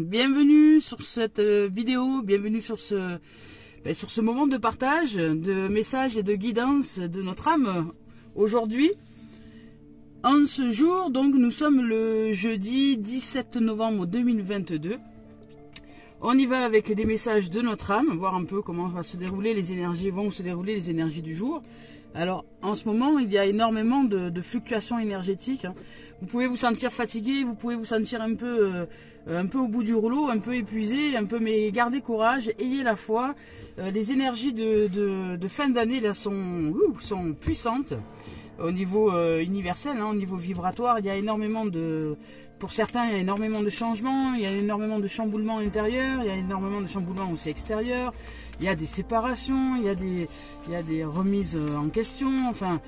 bienvenue sur cette vidéo, bienvenue sur ce moment de partage, de messages et de guidance de notre âme. Aujourd'hui, en ce jour, donc nous sommes le jeudi 17 novembre 2022. On y va avec des messages de notre âme, voir un peu comment vont se dérouler les énergies du jour. Alors, en ce moment, il y a énormément de fluctuations énergétiques. Vous pouvez vous sentir fatigué, vous pouvez vous sentir un peu au bout du rouleau, un peu épuisé, mais gardez courage, ayez la foi. Les énergies de fin d'année là sont puissantes au niveau universel, au niveau vibratoire. Il y a énormément pour certains, il y a énormément de changements, il y a énormément de chamboulements intérieurs, il y a énormément de chamboulements aussi extérieurs. Il y a des séparations, il y a des remises en question. Enfin,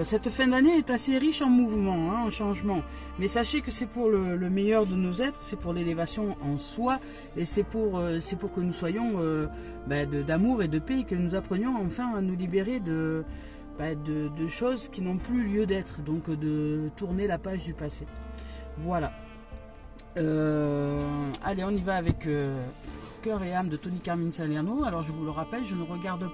cette fin d'année est assez riche en mouvements, en changements. Mais sachez que c'est pour le meilleur de nos êtres, c'est pour l'élévation en soi, et c'est pour que nous soyons d'amour et de paix, et que nous apprenions enfin à nous libérer de choses qui n'ont plus lieu d'être, donc de tourner la page du passé. Voilà. Allez, on y va avec Cœur et âme de Tony Carmine Salerno. Alors je vous le rappelle, je ne regarde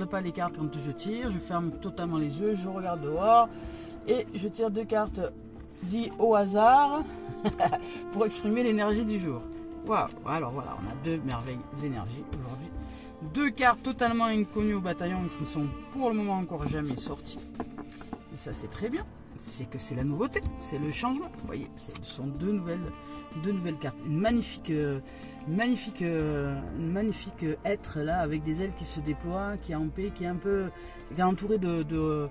pas les cartes quand je tire, je ferme totalement les yeux, je regarde dehors et je tire 2 cartes dites au hasard pour exprimer l'énergie du jour. Waouh. Alors voilà, on a 2 merveilles énergies aujourd'hui. 2 cartes totalement inconnues au bataillon qui ne sont pour le moment encore jamais sorties. Et ça c'est très bien. C'est que c'est la nouveauté, c'est le changement. Vous voyez, ce sont deux nouvelles cartes. Une magnifique être là avec des ailes qui se déploient, qui est en paix, qui est entouré de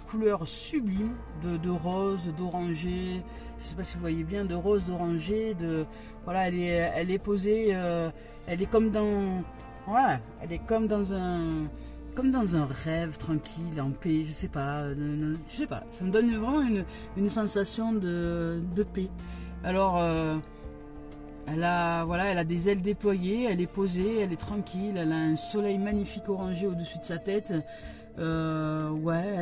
couleurs sublimes, de rose, d'oranger. Je ne sais pas si vous voyez bien, de rose, d'oranger. Voilà, elle est posée. Elle est comme dans un rêve tranquille, en paix, je sais pas, ça me donne vraiment une sensation de paix. Alors, elle a des ailes déployées, elle est posée, elle est tranquille, elle a un soleil magnifique orangé au-dessus de sa tête. Elle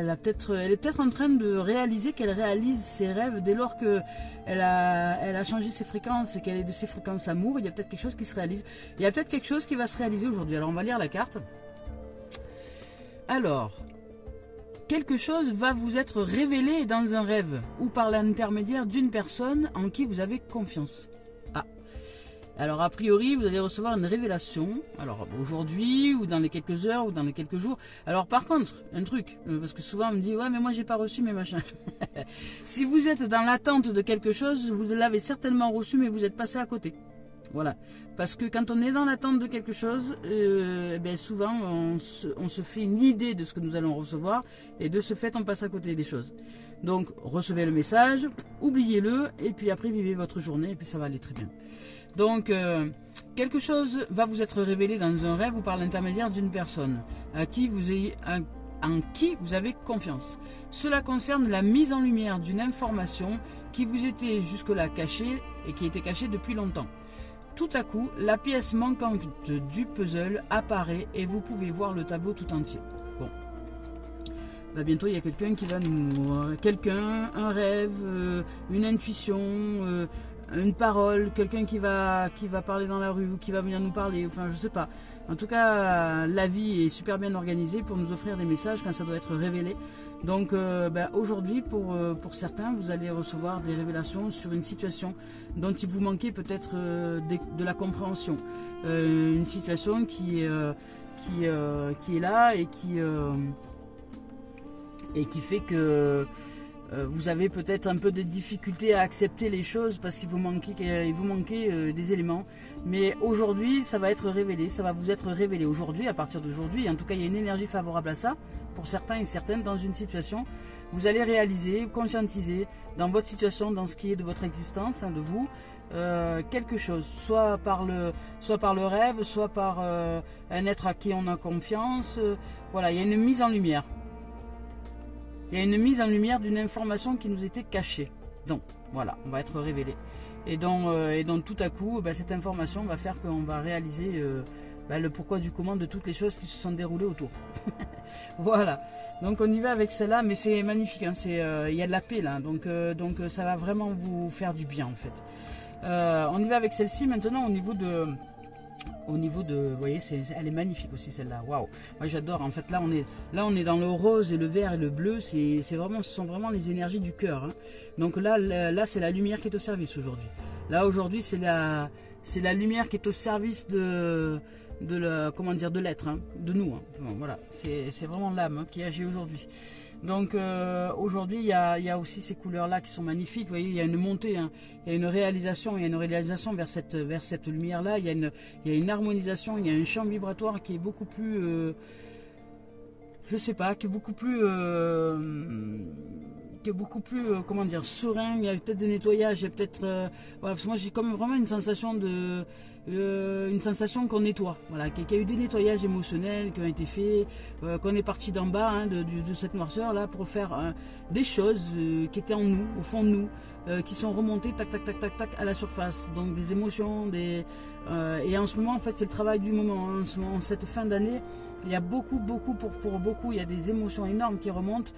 est peut-être en train de réaliser qu'elle réalise ses rêves dès lors que elle a changé ses fréquences et qu'elle est de ses fréquences amour. Il y a peut-être quelque chose qui se réalise. Il y a peut-être quelque chose qui va se réaliser aujourd'hui. Alors, on va lire la carte. Alors, quelque chose va vous être révélé dans un rêve ou par l'intermédiaire d'une personne en qui vous avez confiance. Ah, alors a priori vous allez recevoir une révélation, alors aujourd'hui ou dans les quelques heures ou dans les quelques jours. Alors par contre, un truc, parce que souvent on me dit ouais mais moi j'ai pas reçu mes machins. Si vous êtes dans l'attente de quelque chose, vous l'avez certainement reçu mais vous êtes passé à côté. Voilà, parce que quand on est dans l'attente de quelque chose, souvent on se fait une idée de ce que nous allons recevoir et de ce fait on passe à côté des choses. Donc recevez le message, oubliez-le et puis après vivez votre journée et puis ça va aller très bien. Donc quelque chose va vous être révélé dans un rêve ou par l'intermédiaire d'une personne en qui vous avez confiance. Cela concerne la mise en lumière d'une information qui vous était jusque-là cachée et qui était cachée depuis longtemps. Tout à coup, la pièce manquante du puzzle apparaît et vous pouvez voir le tableau tout entier. Bon. Bientôt, il y a quelqu'un qui va un rêve, une intuition, une parole, quelqu'un qui va parler dans la rue ou qui va venir nous parler, enfin je sais pas. En tout cas, la vie est super bien organisée pour nous offrir des messages quand ça doit être révélé. Donc aujourd'hui, pour certains, vous allez recevoir des révélations sur une situation dont il vous manquait peut-être de la compréhension. Une situation qui est là et qui fait que vous avez peut-être un peu de difficulté à accepter les choses parce qu'il vous manquait des éléments. Mais aujourd'hui, ça va être révélé, ça va vous être révélé aujourd'hui, à partir d'aujourd'hui. En tout cas, il y a une énergie favorable à ça, pour certains et certaines, dans une situation. Vous allez réaliser, conscientiser dans votre situation, dans ce qui est de votre existence, de vous, quelque chose. Soit par le rêve, soit par un être à qui on a confiance. Voilà, il y a une mise en lumière. Il y a une mise en lumière d'une information qui nous était cachée. Donc, voilà, on va être révélé. Et donc tout à coup, cette information va faire qu'on va réaliser le pourquoi du comment de toutes les choses qui se sont déroulées autour. Voilà, donc on y va avec celle-là, mais c'est magnifique, il y a de la paix là, donc ça va vraiment vous faire du bien en fait. On y va avec celle-ci maintenant au niveau de... vous voyez, elle est magnifique aussi celle-là. Waouh, moi j'adore. En fait, là on est dans le rose et le vert et le bleu. Ce sont vraiment les énergies du cœur. Hein. Donc là, c'est la lumière qui est au service aujourd'hui. Là aujourd'hui, c'est la lumière qui est au service de l'être, hein, de nous. Hein. Bon, voilà, c'est vraiment l'âme, hein, qui agit aujourd'hui. Donc aujourd'hui, il y a aussi ces couleurs-là qui sont magnifiques. Vous voyez, il y a une montée, hein, il y a une réalisation vers cette lumière-là. Il y a une harmonisation, il y a un champ vibratoire qui est beaucoup plus, je sais pas, qui est beaucoup plus, comment dire, serein. Il y a peut-être des nettoyages, il y a peut-être, voilà, parce que moi j'ai comme vraiment une sensation qu'on nettoie, voilà, qu'il y a eu des nettoyages émotionnels qui ont été faits, qu'on est parti d'en bas, hein, de cette noirceur là pour faire des choses qui étaient en nous, au fond de nous, qui sont remontées tac tac tac tac tac à la surface, donc des émotions, et en ce moment en fait c'est le travail du moment, hein. En cette fin d'année il y a beaucoup pour beaucoup, il y a des émotions énormes qui remontent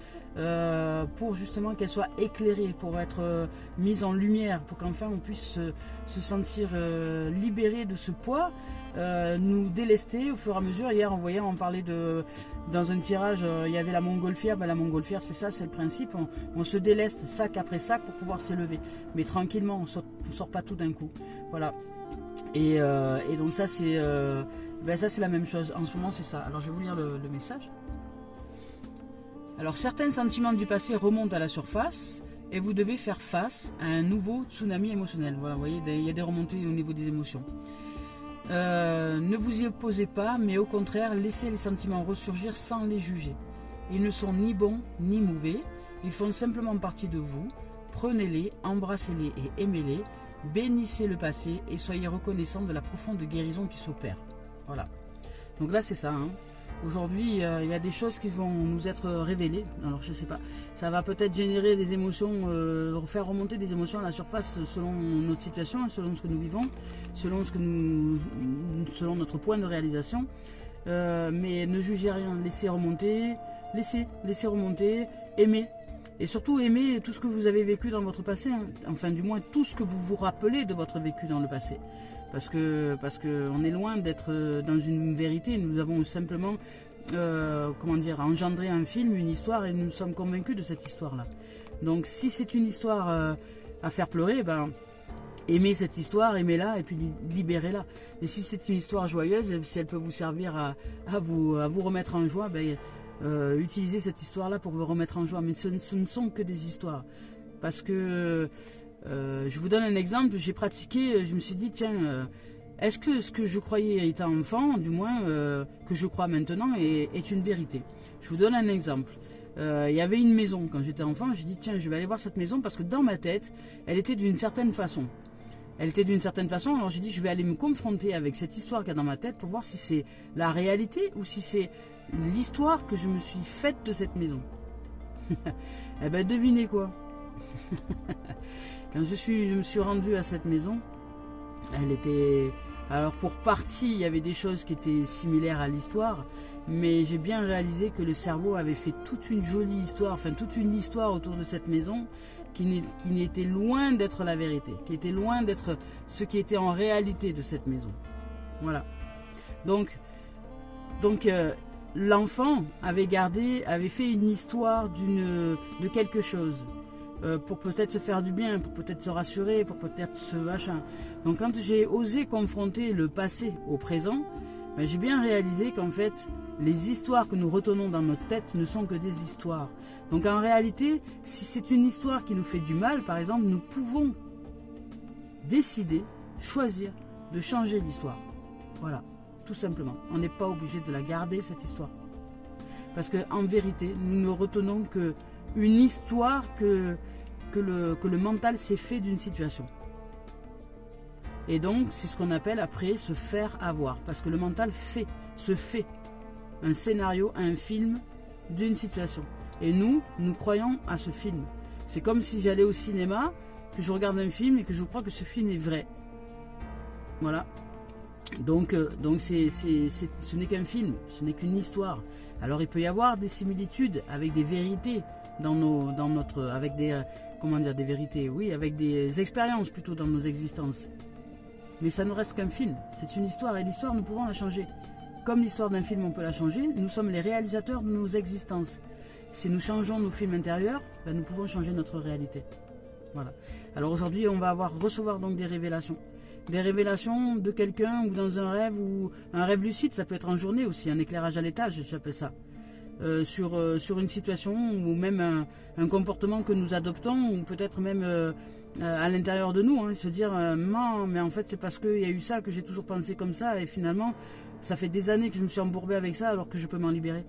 pour justement qu'elles soient éclairées, pour être mises en lumière, pour qu'enfin on puisse se sentir libéré de ce poids, nous délester au fur et à mesure. Hier on parlait dans un tirage, il y avait la montgolfière. La montgolfière c'est ça, c'est le principe, on se déleste sac après sac pour pouvoir s'élever, mais tranquillement, on sort pas tout d'un coup, voilà. Et donc ça c'est la même chose, en ce moment c'est ça. Alors je vais vous lire le message. Alors certains sentiments du passé remontent à la surface et vous devez faire face à un nouveau tsunami émotionnel. Voilà, vous voyez, il y a des remontées au niveau des émotions. Ne vous y opposez pas, mais au contraire, laissez les sentiments ressurgir sans les juger. Ils ne sont ni bons ni mauvais, ils font simplement partie de vous. Prenez-les, embrassez-les et aimez-les. Bénissez le passé et soyez reconnaissants de la profonde guérison qui s'opère. Voilà. Donc là, c'est ça. Hein. Aujourd'hui, il y a des choses qui vont nous être révélées. Alors, je sais pas. Ça va peut-être générer des émotions, faire remonter des émotions à la surface selon notre situation, selon ce que nous vivons, selon notre point de réalisation. Mais ne jugez rien. Laissez remonter. Laissez remonter. Aimez. Et surtout, aimez tout ce que vous avez vécu dans votre passé. Hein. Enfin, du moins, tout ce que vous vous rappelez de votre vécu dans le passé. Parce que on est loin d'être dans une vérité. Nous avons simplement, engendré un film, une histoire, et nous sommes convaincus de cette histoire-là. Donc, si c'est une histoire à faire pleurer, aimez cette histoire, aimez-la, et puis libérez-la. Et si c'est une histoire joyeuse, si elle peut vous servir à vous remettre en joie, utilisez cette histoire-là pour vous remettre en joie. Mais ce ne sont que des histoires. Parce que, je vous donne un exemple, j'ai pratiqué, je me suis dit, tiens, est-ce que ce que je croyais étant enfant, du moins, que je crois maintenant, est une vérité? Je vous donne un exemple. Il y avait une maison quand j'étais enfant, j'ai dit, tiens, je vais aller voir cette maison parce que dans ma tête, elle était d'une certaine façon. Alors j'ai dit, je vais aller me confronter avec cette histoire qu'il y a dans ma tête pour voir si c'est la réalité ou si c'est l'histoire que je me suis faite de cette maison. Eh ben, devinez quoi. Quand je me suis rendu à cette maison, elle était... Alors pour partie, il y avait des choses qui étaient similaires à l'histoire, mais j'ai bien réalisé que le cerveau avait fait toute une jolie histoire, enfin toute une histoire autour de cette maison qui n'était loin d'être la vérité, qui était loin d'être ce qui était en réalité de cette maison. Voilà. Donc l'enfant avait fait une histoire de quelque chose. Pour peut-être se faire du bien, pour peut-être se rassurer, pour peut-être se machin. Donc quand j'ai osé confronter le passé au présent, j'ai bien réalisé qu'en fait, les histoires que nous retenons dans notre tête ne sont que des histoires. Donc en réalité, si c'est une histoire qui nous fait du mal, par exemple, nous pouvons décider, choisir de changer l'histoire. Voilà, tout simplement. On n'est pas obligé de la garder, cette histoire. Parce qu'en vérité, nous ne retenons que une histoire que le mental s'est fait d'une situation. Et donc, c'est ce qu'on appelle après se faire avoir. Parce que le mental se fait un scénario, un film d'une situation. Et nous croyons à ce film. C'est comme si j'allais au cinéma, que je regarde un film et que je crois que ce film est vrai. Voilà. Donc ce n'est qu'un film, ce n'est qu'une histoire. Alors il peut y avoir des similitudes avec des vérités avec des comment dire, des vérités, oui, avec des expériences plutôt dans nos existences. Mais ça ne reste qu'un film, c'est une histoire, et l'histoire, nous pouvons la changer. Comme l'histoire d'un film, on peut la changer, nous sommes les réalisateurs de nos existences. Si nous changeons nos films intérieurs, ben, nous pouvons changer notre réalité. Voilà. Alors aujourd'hui, on va recevoir donc des révélations. Des révélations de quelqu'un ou dans un rêve lucide, ça peut être en journée aussi, un éclairage à l'étage, j'appelle ça. Sur une situation ou même un comportement que nous adoptons ou peut-être même à l'intérieur de nous, hein, se dire non, mais en fait c'est parce qu'il y a eu ça que j'ai toujours pensé comme ça et finalement ça fait des années que je me suis embourbé avec ça alors que je peux m'en libérer.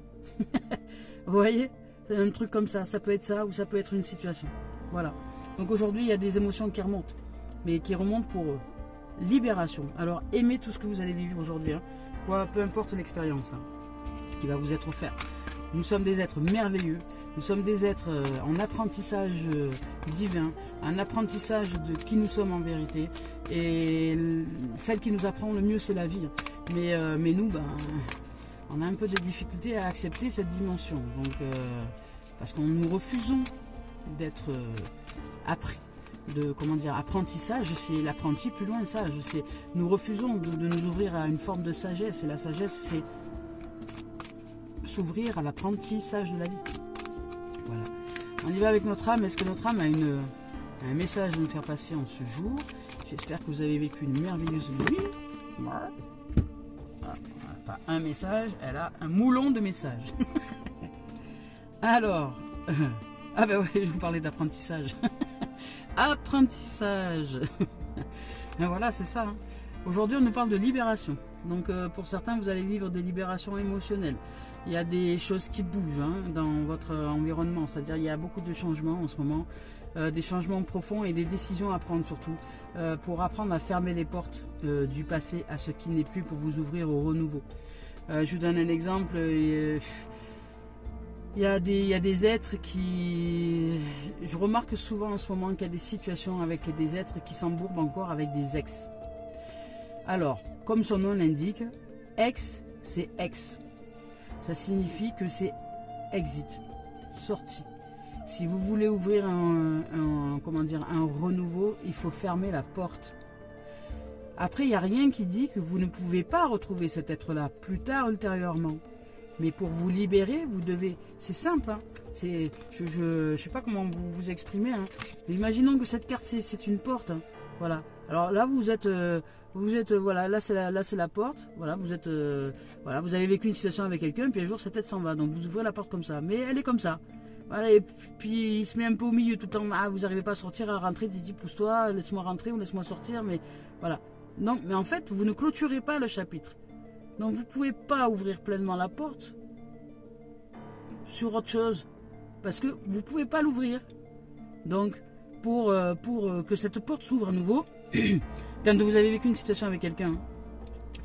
Vous voyez, un truc comme ça peut être ça ou ça peut être une situation. Voilà. Donc aujourd'hui il y a des émotions qui remontent, mais qui remontent pour libération. Alors aimez tout ce que vous allez vivre aujourd'hui, hein, peu importe l'expérience hein, qui va vous être offerte. Nous sommes des êtres merveilleux, nous sommes des êtres en apprentissage divin, un apprentissage de qui nous sommes en vérité. Et celle qui nous apprend le mieux, c'est la vie. Mais nous, ben, on a un peu de difficulté à accepter cette dimension. Donc, parce que nous refusons d'être appris. Apprentissage, c'est l'apprenti plus loin sage. Nous refusons de nous ouvrir à une forme de sagesse. Et la sagesse, c'est s'ouvrir à l'apprentissage de la vie. Voilà. On y va avec notre âme. Est-ce que notre âme a un message à nous faire passer en ce jour? J'espère que vous avez vécu une merveilleuse nuit. Voilà. Pas un message, elle a un moulon de messages. Alors, ah ben ouais, je vous parlais d'apprentissage. Apprentissage. Ben voilà, c'est ça. Hein. Aujourd'hui, on nous parle de libération. Donc, pour certains, vous allez vivre des libérations émotionnelles. Il y a des choses qui bougent hein, dans votre environnement. C'est-à-dire, il y a beaucoup de changements en ce moment. Des changements profonds et des décisions à prendre surtout. Pour apprendre à fermer les portes du passé à ce qui n'est plus pour vous ouvrir au renouveau. Je vous donne un exemple. Il y a des êtres qui... Je remarque souvent en ce moment qu'il y a des situations avec des êtres qui s'embourbent encore avec des ex. Alors, comme son nom l'indique, ex, c'est ex. Ça signifie que c'est exit, sortie. Si vous voulez ouvrir un renouveau, il faut fermer la porte. Après, il n'y a rien qui dit que vous ne pouvez pas retrouver cet être-là plus tard, ultérieurement. Mais pour vous libérer, vous devez... C'est simple, hein. Je sais pas comment vous exprimer. Hein. Mais imaginons que cette carte, c'est une porte. Hein. Voilà. Alors là, vous êtes voilà, là c'est la porte. Voilà, voilà, vous avez vécu une situation avec quelqu'un, puis un jour, cette tête s'en va. Donc vous ouvrez la porte comme ça. Mais elle est comme ça. Voilà, et puis il se met un peu au milieu tout le temps. Ah, vous n'arrivez pas à sortir, à rentrer, tu dis pousse-toi, laisse-moi rentrer ou laisse-moi sortir. Mais voilà. Non, mais en fait, vous ne clôturez pas le chapitre. Donc vous ne pouvez pas ouvrir pleinement la porte sur autre chose. Parce que vous ne pouvez pas l'ouvrir. Donc, pour que cette porte s'ouvre à nouveau, quand vous avez vécu une situation avec quelqu'un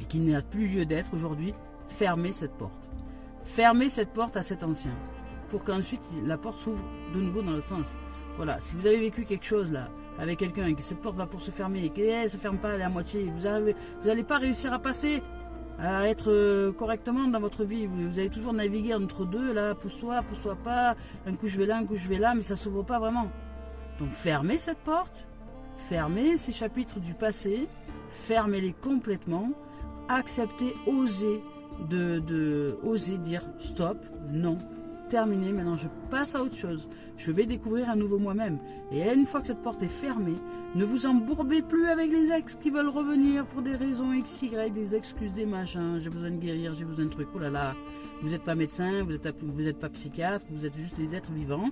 et qu'il n'a plus lieu d'être aujourd'hui, fermez cette porte. Fermez cette porte à cet ancien. Pour qu'ensuite la porte s'ouvre de nouveau dans l'autre sens. Voilà, si vous avez vécu quelque chose là avec quelqu'un et que cette porte va pour se fermer et qu'elle ne se ferme pas, elle est à moitié, vous n'allez pas réussir à passer, à être correctement dans votre vie. Vous allez toujours naviguer entre deux, là, pousse-toi pas, un coup je vais là, mais ça ne s'ouvre pas vraiment. Donc fermez cette porte, fermez ces chapitres du passé, fermez-les complètement, acceptez, osez oser dire stop, non. Terminé, maintenant je passe à autre chose, je vais découvrir un nouveau moi-même. Et une fois que cette porte est fermée, ne vous embourbez plus avec les ex qui veulent revenir pour des raisons XY, des excuses, des machins, j'ai besoin de guérir, j'ai besoin de trucs, oh là là, vous n'êtes pas médecin, vous n'êtes pas psychiatre, vous êtes juste des êtres vivants,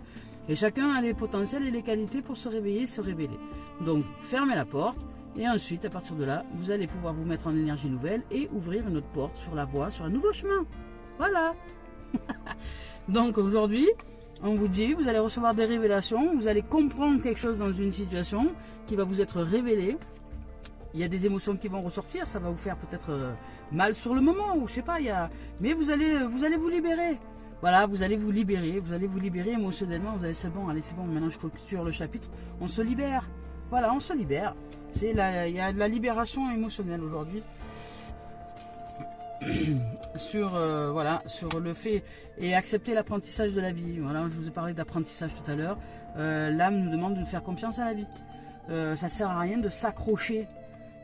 et chacun a les potentiels et les qualités pour se réveiller et se révéler. Donc fermez la porte, et ensuite à partir de là, vous allez pouvoir vous mettre en énergie nouvelle et ouvrir une autre porte sur la voie, sur un nouveau chemin. Voilà. Donc aujourd'hui, on vous dit, vous allez recevoir des révélations, vous allez comprendre quelque chose dans une situation qui va vous être révélée. Il y a des émotions qui vont ressortir, ça va vous faire peut-être mal sur le moment, ou je sais pas, mais vous allez vous libérer. Voilà, vous allez vous libérer émotionnellement, c'est bon, allez, c'est bon, maintenant je clôture le chapitre, on se libère. Voilà, on se libère. Il y a de la libération émotionnelle aujourd'hui. sur voilà, sur le fait et accepter l'apprentissage de la vie. Voilà, je vous ai parlé d'apprentissage tout à l'heure. L'âme nous demande de faire confiance à la vie. Ça sert à rien de s'accrocher.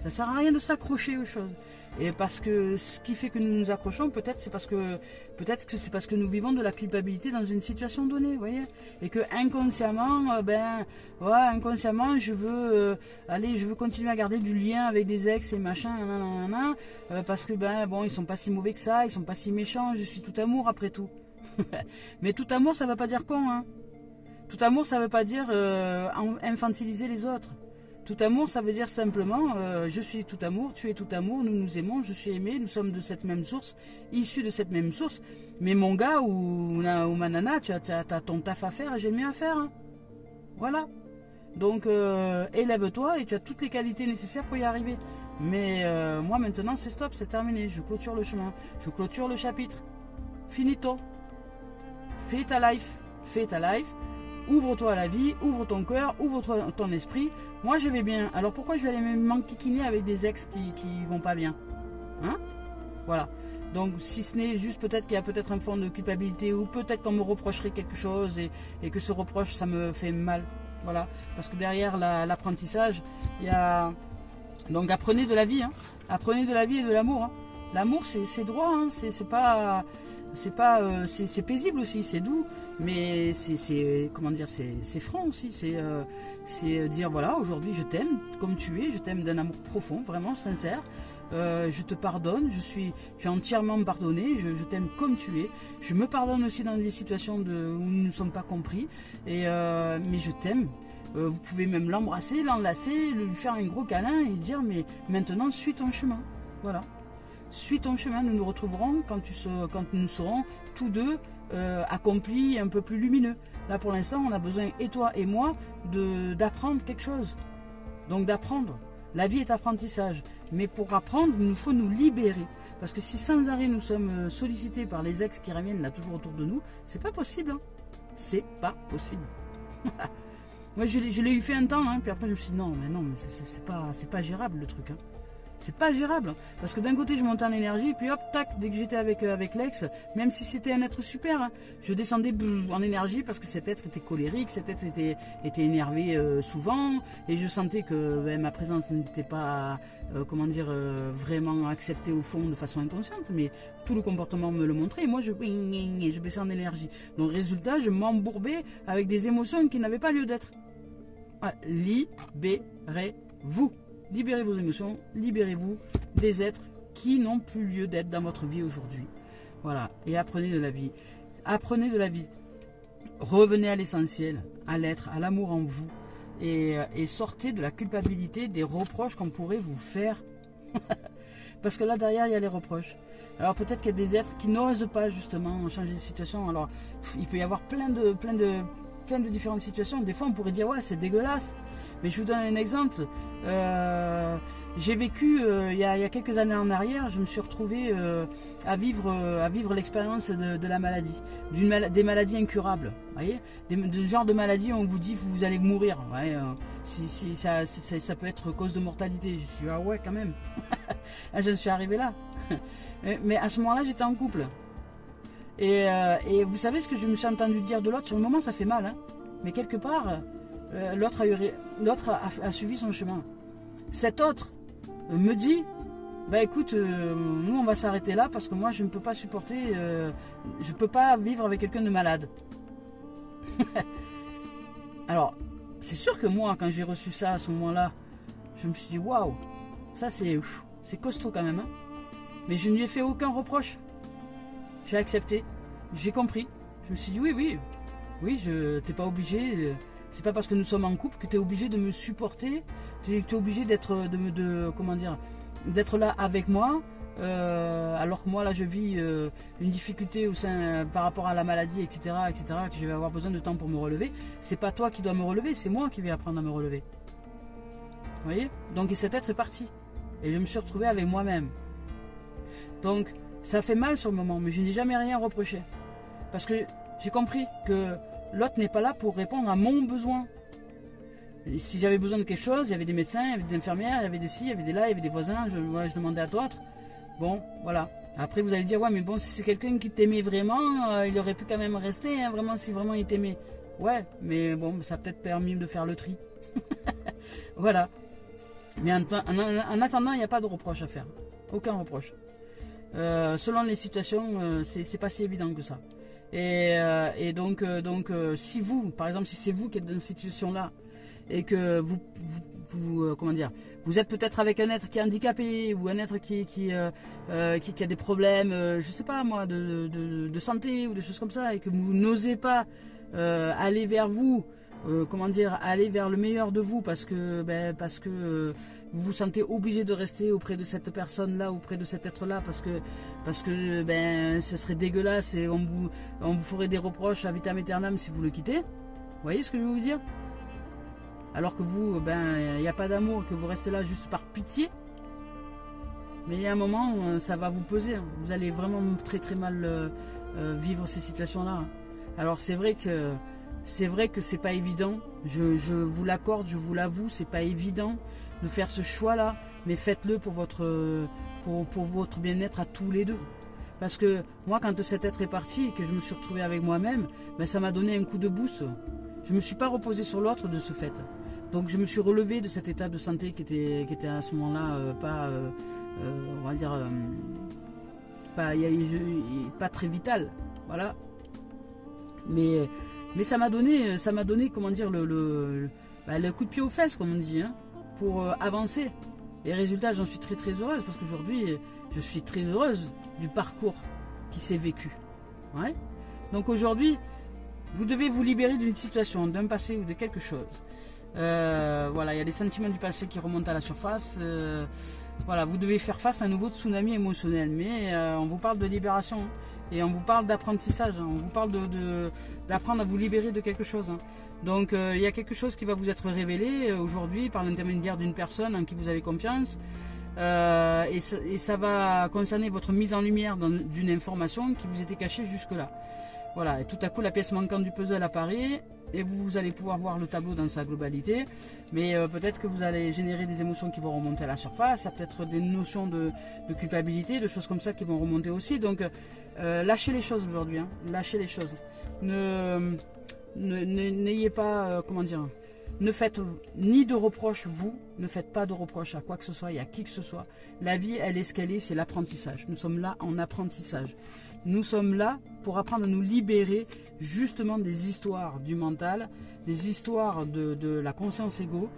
Ça sert à rien de s'accrocher aux choses. Et parce que ce qui fait que nous nous accrochons, peut-être c'est parce que nous vivons de la culpabilité dans une situation donnée, vous voyez, et que inconsciemment, inconsciemment, je veux continuer à garder du lien avec des ex et machin, parce que bon, ils sont pas si mauvais que ça, ils sont pas si méchants, je suis tout amour après tout. Mais tout amour, ça veut pas dire con, hein. Tout amour, ça veut pas dire infantiliser les autres. Tout amour, ça veut dire simplement, je suis tout amour, tu es tout amour, nous nous aimons, je suis aimé, nous sommes de cette même source, issus de cette même source. Mais mon gars ou ma nana, tu as ton taf à faire et j'ai le mien à faire. Hein. Voilà. Donc, élève-toi et tu as toutes les qualités nécessaires pour y arriver. Mais moi maintenant, c'est stop, c'est terminé. Je clôture le chemin, je clôture le chapitre. Finito. Fais ta life. Ouvre-toi à la vie, ouvre ton cœur, ouvre ton esprit. Moi je vais bien, alors pourquoi je vais aller m'enquiquiner avec des ex qui vont pas bien, hein? Voilà. Donc si ce n'est juste peut-être qu'il y a peut-être un fond de culpabilité, ou peut-être qu'on me reprocherait quelque chose et que ce reproche ça me fait mal. Voilà. Parce que derrière l'apprentissage, il y a... Donc apprenez de la vie, hein. Apprenez de la vie et de l'amour, hein. L'amour c'est droit, hein. C'est paisible aussi, c'est doux, mais c'est franc aussi, c'est dire voilà, aujourd'hui je t'aime comme tu es, je t'aime d'un amour profond, vraiment sincère, je te pardonne, tu es entièrement pardonné, je t'aime comme tu es, je me pardonne aussi dans des situations où nous ne sommes pas compris, mais je t'aime. Vous pouvez même l'embrasser, l'enlacer, lui faire un gros câlin et dire mais maintenant suis ton chemin, voilà. Suis ton chemin, nous nous retrouverons quand nous serons tous deux accomplis et un peu plus lumineux. Là pour l'instant on a besoin, et toi et moi, d'apprendre quelque chose. Donc d'apprendre. La vie est apprentissage. Mais pour apprendre, il nous faut nous libérer. Parce que si sans arrêt nous sommes sollicités par les ex qui reviennent là toujours autour de nous, c'est pas possible. Hein. C'est pas possible. Moi je l'ai eu fait un temps, hein, puis après je me suis dit non mais c'est pas gérable le truc. Hein. C'est pas gérable, parce que d'un côté je montais en énergie, puis hop, tac, dès que j'étais avec l'ex, même si c'était un être super, hein, je descendais en énergie parce que cet être était colérique, cet être était énervé souvent, et je sentais que ma présence n'était pas, vraiment acceptée au fond de façon inconsciente, mais tout le comportement me le montrait, et moi je baissais en énergie. Donc résultat, je m'embourbais avec des émotions qui n'avaient pas lieu d'être. Ah, libérez-vous. Libérez vos émotions, libérez-vous des êtres qui n'ont plus lieu d'être dans votre vie aujourd'hui. Voilà, et apprenez de la vie. Apprenez de la vie. Revenez à l'essentiel, à l'être, à l'amour en vous. Et sortez de la culpabilité des reproches qu'on pourrait vous faire. Parce que là derrière, il y a les reproches. Alors peut-être qu'il y a des êtres qui n'osent pas justement changer de situation. Alors il peut y avoir plein de différentes situations. Des fois on pourrait dire ouais c'est dégueulasse. Mais je vous donne un exemple. J'ai vécu il y a quelques années en arrière, je me suis retrouvé à vivre l'expérience de la maladie, des maladies incurables. Voyez, du genre de maladie où on vous dit vous allez mourir. Ouais, ça peut être cause de mortalité. Je suis ah ouais quand même. Je suis arrivé là. Mais à ce moment-là, j'étais en couple. Et vous savez ce que je me suis entendu dire de l'autre? Sur le moment, ça fait mal, hein. Mais quelque part. L'autre a suivi son chemin. Cet autre me dit bah écoute, nous on va s'arrêter là parce que moi je ne peux pas supporter, je peux pas vivre avec quelqu'un de malade. Alors c'est sûr que moi quand j'ai reçu ça à ce moment-là, je me suis dit waouh, ça c'est costaud quand même, hein. Mais je ne lui ai fait aucun reproche. J'ai accepté, j'ai compris. Je me suis dit oui, t'es pas obligé. C'est pas parce que nous sommes en couple que tu es obligé de me supporter, tu es obligé d'être là avec moi, alors que moi là je vis une difficulté par rapport à la maladie, etc., que je vais avoir besoin de temps pour me relever. C'est pas toi qui dois me relever, c'est moi qui vais apprendre à me relever. Vous voyez? Donc cet être est parti. Et je me suis retrouvé avec moi-même. Donc ça fait mal sur le moment, mais je n'ai jamais rien reproché. Parce que j'ai compris que l'autre n'est pas là pour répondre à mon besoin. Et si j'avais besoin de quelque chose, il y avait des médecins, il y avait des infirmières, il y avait des ci, il y avait des là, il y avait des voisins, je demandais à d'autres. Bon, voilà. Après, vous allez dire, ouais, mais bon, si c'est quelqu'un qui t'aimait vraiment, il aurait pu quand même rester, hein, vraiment, si vraiment il t'aimait. Ouais, mais bon, ça a peut-être permis de faire le tri. Voilà. Mais en attendant, il n'y a pas de reproche à faire. Aucun reproche. Selon les situations, c'est pas si évident que ça. Et donc, si vous, par exemple, si c'est vous qui êtes dans cette situation-là, et que comment dire, vous êtes peut-être avec un être qui est handicapé, ou un être qui a des problèmes, je sais pas moi, de santé, ou des choses comme ça, et que vous n'osez pas aller vers vous, comment dire, aller vers le meilleur de vous parce que vous vous sentez obligé de rester auprès de cette personne là, auprès de cet être là parce que ce serait dégueulasse et on vous ferait des reproches à vitam aeternam si vous le quittez. Vous voyez ce que je veux vous dire? Alors que vous, il n'y a pas d'amour, que vous restez là juste par pitié. Mais il y a un moment, ça va vous peser, hein. Vous allez vraiment très très mal vivre ces situations là, hein. Alors c'est vrai que c'est pas évident, je vous l'accorde, je vous l'avoue, c'est pas évident de faire ce choix-là, mais faites-le pour votre bien-être à tous les deux. Parce que moi, quand cet être est parti et que je me suis retrouvé avec moi-même, ça m'a donné un coup de boost. Je me suis pas reposé sur l'autre de ce fait. Donc je me suis relevé de cet état de santé qui était à ce moment-là on va dire, pas très vital. Voilà. Mais ça m'a donné, comment dire, le coup de pied aux fesses, comme on dit, hein, pour avancer. Et résultat, j'en suis très très heureuse, parce qu'aujourd'hui, je suis très heureuse du parcours qui s'est vécu. Ouais. Donc aujourd'hui, vous devez vous libérer d'une situation, d'un passé ou de quelque chose. Voilà, il y a des sentiments du passé qui remontent à la surface. Voilà, vous devez faire face à un nouveau tsunami émotionnel. Mais on vous parle de libération, hein. Et on vous parle d'apprentissage, hein. On vous parle d'apprendre à vous libérer de quelque chose, hein. Donc il y a quelque chose qui va vous être révélé aujourd'hui par l'intermédiaire d'une personne en qui vous avez confiance, et ça va concerner votre mise en lumière d'une information qui vous était cachée jusque-là. Voilà, et tout à coup la pièce manquante du puzzle apparaît et vous allez pouvoir voir le tableau dans sa globalité, mais peut-être que vous allez générer des émotions qui vont remonter à la surface, il y a peut-être des notions de culpabilité, de choses comme ça qui vont remonter aussi, donc lâchez les choses aujourd'hui, hein, lâchez les choses. N'ayez pas, comment dire, ne faites ni de reproches, ne faites pas de reproches à quoi que ce soit et à qui que ce soit. La vie, elle est ce qu'elle est, c'est l'apprentissage. Nous sommes là en apprentissage. Nous sommes là pour apprendre à nous libérer justement des histoires du mental, des histoires de la conscience égo,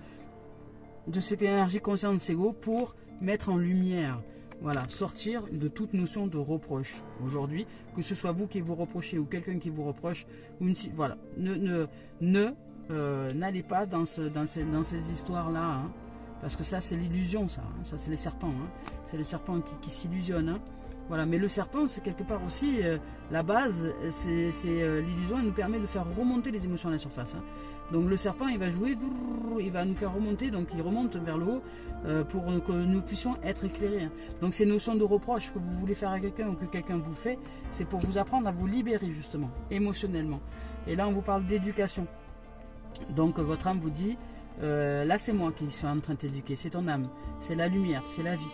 de cette énergie conscience égo pour mettre en lumière, voilà, sortir de toute notion de reproche. Aujourd'hui, que ce soit vous qui vous reprochez ou quelqu'un qui vous reproche, voilà, n'allez pas dans ces histoires-là, hein, parce que ça c'est l'illusion, ça c'est les serpents, hein, c'est les serpents qui s'illusionnent, hein. Voilà, mais le serpent, c'est quelque part aussi la base, c'est l'illusion, elle nous permet de faire remonter les émotions à la surface, hein. Donc le serpent, il va jouer, il va nous faire remonter, donc il remonte vers le haut pour que nous puissions être éclairés, hein. Donc ces notions de reproche que vous voulez faire à quelqu'un ou que quelqu'un vous fait, c'est pour vous apprendre à vous libérer justement, émotionnellement. Et là, on vous parle d'éducation. Donc votre âme vous dit, là c'est moi qui suis en train de t'éduquer, c'est ton âme, c'est la lumière, c'est la vie.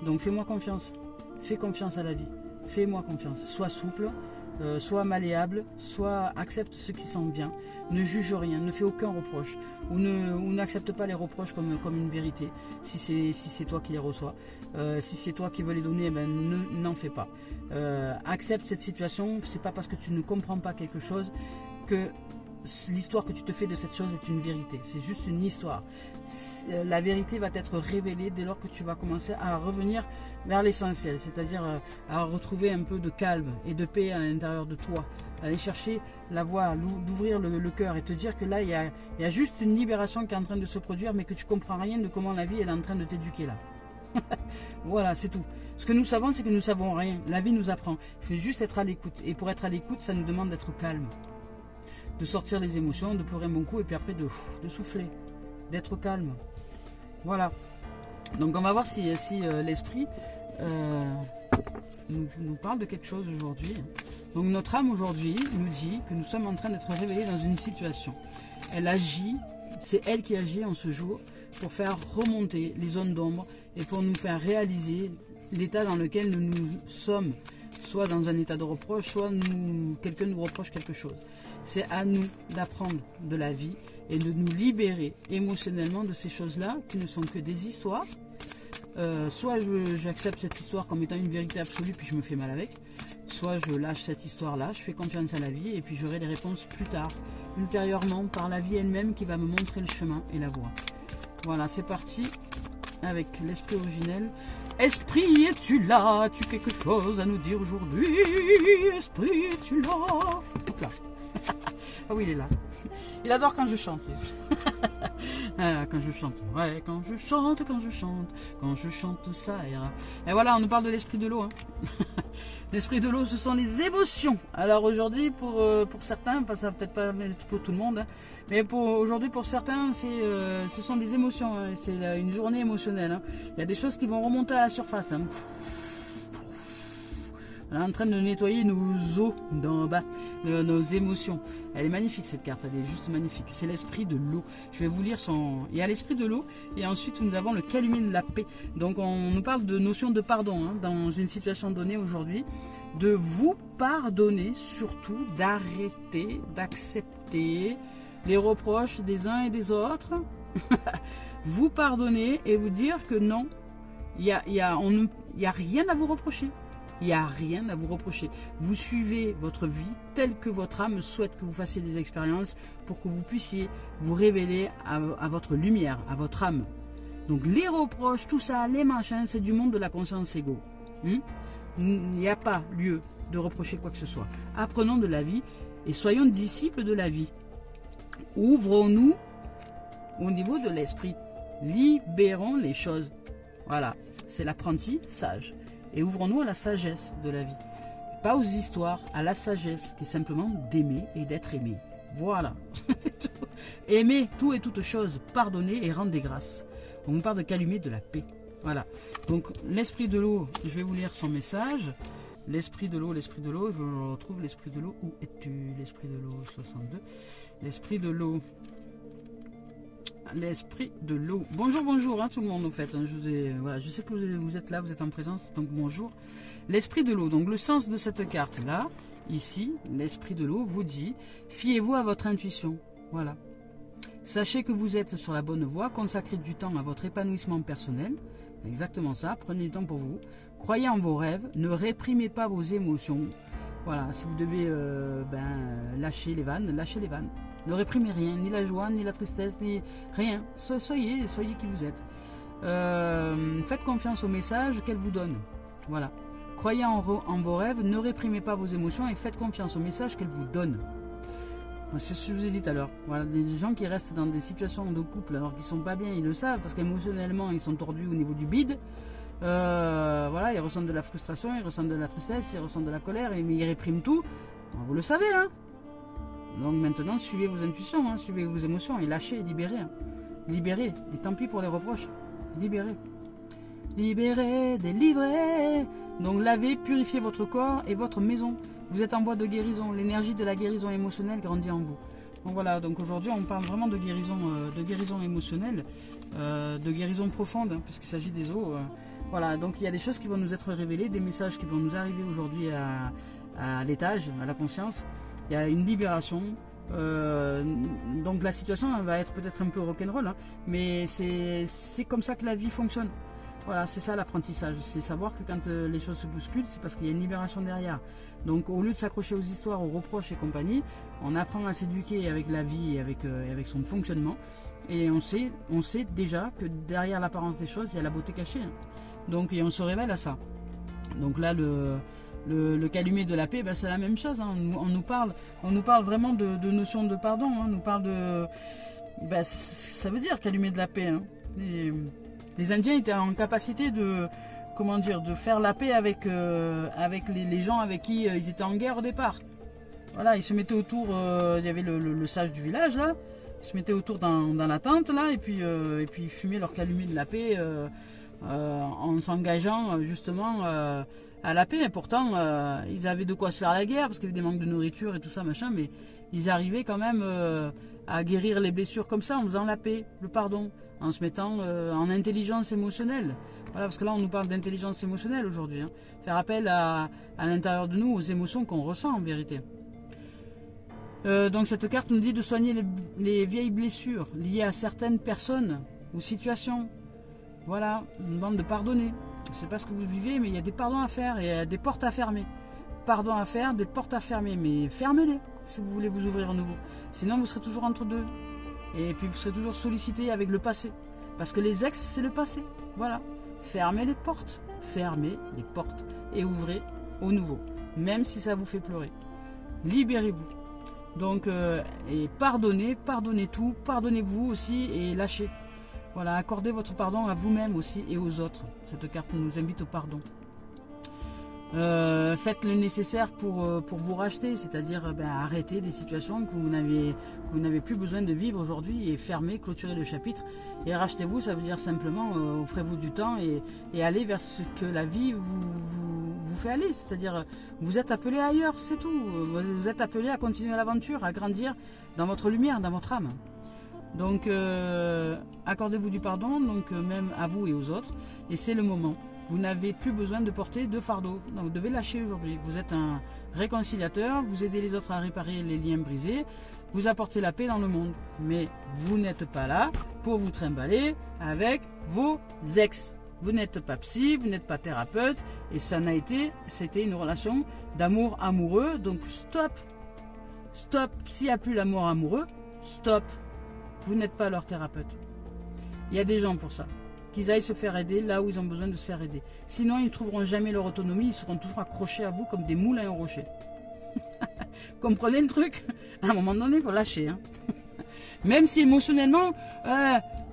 Donc fais-moi confiance. Fais confiance à la vie, fais-moi confiance, sois souple, sois malléable, accepte ce qui sent bien, ne juge rien, ne fais aucun reproche, ou n'accepte pas les reproches comme une vérité, si c'est toi qui les reçois, si c'est toi qui veux les donner, n'en fais pas. Accepte cette situation, c'est pas parce que tu ne comprends pas quelque chose que l'histoire que tu te fais de cette chose est une vérité, c'est juste une histoire. La vérité va t'être révélée dès lors que tu vas commencer à revenir vers l'essentiel, c'est-à-dire à retrouver un peu de calme et de paix à l'intérieur de toi, aller chercher la voie, d'ouvrir le cœur et te dire que là il y a juste une libération qui est en train de se produire, mais que tu comprends rien de comment la vie elle est en train de t'éduquer là. Voilà, c'est tout. Ce que nous savons, c'est que nous savons rien. La vie nous apprend. Il faut juste être à l'écoute, et pour être à l'écoute, ça nous demande d'être calme, de sortir les émotions, de pleurer un bon coup et puis après de souffler, d'être calme. Voilà. Donc on va voir si l'esprit nous parle de quelque chose aujourd'hui. Donc notre âme aujourd'hui nous dit que nous sommes en train d'être réveillés dans une situation. Elle agit, c'est elle qui agit en ce jour pour faire remonter les zones d'ombre et pour nous faire réaliser l'état dans lequel nous sommes, soit dans un état de reproche, soit quelqu'un nous reproche quelque chose. C'est à nous d'apprendre de la vie et de nous libérer émotionnellement de ces choses-là qui ne sont que des histoires. Soit j'accepte cette histoire comme étant une vérité absolue puis je me fais mal avec, soit je lâche cette histoire-là, je fais confiance à la vie et puis j'aurai les réponses plus tard, ultérieurement, par la vie elle-même qui va me montrer le chemin et la voie. Voilà, c'est parti avec l'esprit originel. Esprit, es-tu là? As-tu quelque chose à nous dire aujourd'hui? Esprit, es-tu là? Hop là. Ah oui, il est là. Il adore quand je chante. Ah, quand je chante, ouais, quand je chante, ça ira. Et voilà, on nous parle de l'esprit de l'eau. Hein. L'esprit de l'eau, ce sont les émotions. Alors aujourd'hui, pour certains, ça va peut-être pas pour tout le monde, hein, mais aujourd'hui, pour certains, ce sont des émotions. Hein, c'est une journée émotionnelle. Hein. Il y a des choses qui vont remonter à la surface. Hein. On est en train de nettoyer nos eaux d'en bas, nos émotions. Elle est magnifique cette carte, elle est juste magnifique. C'est l'esprit de l'eau. Je vais vous lire son... Il y a l'esprit de l'eau et ensuite nous avons le calumet de la paix. Donc on nous parle de notion de pardon hein, dans une situation donnée aujourd'hui. De vous pardonner surtout, d'arrêter, d'accepter les reproches des uns et des autres. Vous pardonner et vous dire que non, il y a rien à vous reprocher. Il n'y a rien à vous reprocher. Vous suivez votre vie telle que votre âme souhaite que vous fassiez des expériences pour que vous puissiez vous révéler à votre lumière, à votre âme. Donc les reproches, tout ça, les machins, c'est du monde de la conscience égo. Il n'y a pas lieu de reprocher quoi que ce soit. Apprenons de la vie et soyons disciples de la vie. Ouvrons-nous au niveau de l'esprit. Libérons les choses. Voilà, c'est l'apprenti sage. Et ouvrons-nous à la sagesse de la vie. Pas aux histoires, à la sagesse, qui est simplement d'aimer et d'être aimé. Voilà. Aimer tout et toutes choses, pardonner et rendre des grâces. On nous parle de calumet de la paix. Voilà. Donc, l'esprit de l'eau, je vais vous lire son message. L'esprit de l'eau, je retrouve l'esprit de l'eau. Où es-tu? L'esprit de l'eau, 62. L'esprit de l'eau. L'esprit de l'eau. Bonjour hein, tout le monde en fait. Hein, je sais que vous êtes là, vous êtes en présence, donc bonjour. L'esprit de l'eau. Donc le sens de cette carte là, ici, l'esprit de l'eau vous dit, fiez-vous à votre intuition. Voilà. Sachez que vous êtes sur la bonne voie, consacrez du temps à votre épanouissement personnel. Exactement ça. Prenez du temps pour vous. Croyez en vos rêves. Ne réprimez pas vos émotions. Voilà. Si vous devez lâcher les vannes, lâchez les vannes. Ne réprimez rien, ni la joie, ni la tristesse, ni rien. Soyez qui vous êtes. Faites confiance au message qu'elle vous donne. Voilà. Croyez en vos rêves, ne réprimez pas vos émotions et faites confiance au message qu'elle vous donne. C'est ce que je vous ai dit tout à l'heure. Voilà, des gens qui restent dans des situations de couple alors qu'ils sont pas bien, ils le savent parce qu'émotionnellement ils sont tordus au niveau du bide. Voilà, ils ressentent de la frustration, ils ressentent de la tristesse, ils ressentent de la colère, mais ils répriment tout. Vous le savez, hein. Donc maintenant, suivez vos intuitions, hein, suivez vos émotions et lâchez, libérez. Hein. Libérez, et tant pis pour les reproches. Libérez. Libérez, délivrez. Donc lavez, purifiez votre corps et votre maison. Vous êtes en voie de guérison. L'énergie de la guérison émotionnelle grandit en vous. Donc voilà, donc aujourd'hui on parle vraiment de guérison émotionnelle, de guérison profonde, hein, puisqu'il s'agit des eaux. Voilà, donc il y a des choses qui vont nous être révélées, des messages qui vont nous arriver aujourd'hui à l'étage, à la conscience. Il y a une libération. Donc la situation va être peut-être un peu rock'n'roll, hein, mais c'est comme ça que la vie fonctionne. Voilà, c'est ça l'apprentissage, c'est savoir que quand les choses se bousculent, c'est parce qu'il y a une libération derrière. Donc au lieu de s'accrocher aux histoires, aux reproches et compagnie, on apprend à s'éduquer avec la vie et avec son fonctionnement. Et on sait déjà que derrière l'apparence des choses, il y a la beauté cachée. Hein. Donc et on se révèle à ça. Donc là, le calumet de la paix, c'est la même chose. Hein. On nous parle vraiment de notion de pardon. Hein. On nous parle de... ça veut dire calumet de la paix. Hein. Les Indiens étaient en capacité de faire la paix avec les gens avec qui ils étaient en guerre au départ. Voilà, ils se mettaient autour, il y avait le sage du village là, ils se mettaient autour dans la tente là, et puis ils fumaient leur calumet de la paix en s'engageant justement à la paix. Et pourtant, ils avaient de quoi se faire la guerre, parce qu'il y avait des manques de nourriture et tout ça, machin, mais ils arrivaient quand même à guérir les blessures comme ça, en faisant la paix, le pardon, en se mettant en intelligence émotionnelle. Voilà, parce que là on nous parle d'intelligence émotionnelle aujourd'hui. Hein. Faire appel à l'intérieur de nous aux émotions qu'on ressent en vérité. Donc cette carte nous dit de soigner les vieilles blessures liées à certaines personnes ou situations. Voilà, une demande de pardonner. Je ne sais pas ce que vous vivez, mais il y a des pardons à faire, il y a des portes à fermer. Pardon à faire, des portes à fermer, mais fermez-les si vous voulez vous ouvrir à nouveau. Sinon vous serez toujours entre deux. Et puis vous serez toujours sollicité avec le passé. Parce que les ex, c'est le passé. Voilà. Fermez les portes. Fermez les portes. Et ouvrez au nouveau. Même si ça vous fait pleurer. Libérez-vous. Donc, et pardonnez tout. Pardonnez-vous aussi et lâchez. Voilà, accordez votre pardon à vous-même aussi et aux autres. Cette carte nous invite au pardon. Faites le nécessaire pour vous racheter, c'est-à-dire arrêter des situations que vous n'avez plus besoin de vivre aujourd'hui et fermer, clôturer le chapitre. Et rachetez-vous, ça veut dire simplement offrez-vous du temps et allez vers ce que la vie vous fait aller. C'est-à-dire vous êtes appelé ailleurs, c'est tout. Vous êtes appelé à continuer l'aventure, à grandir dans votre lumière, dans votre âme. Donc accordez-vous du pardon, donc même à vous et aux autres, et c'est le moment. Vous n'avez plus besoin de porter de fardeau. Donc, vous devez lâcher aujourd'hui. Vous êtes un réconciliateur, vous aidez les autres à réparer les liens brisés, vous apportez la paix dans le monde. Mais vous n'êtes pas là pour vous trimballer avec vos ex. Vous n'êtes pas psy, vous n'êtes pas thérapeute, et c'était une relation d'amour amoureux. Donc stop. Stop. S'il n'y a plus l'amour amoureux, stop. Vous n'êtes pas leur thérapeute. Il y a des gens pour ça. Qu'ils aillent se faire aider là où ils ont besoin de se faire aider. Sinon, ils ne trouveront jamais leur autonomie, ils seront toujours accrochés à vous comme des moules à un rocher. Comprenez le truc? À un moment donné, il faut lâcher. Hein. Même si émotionnellement,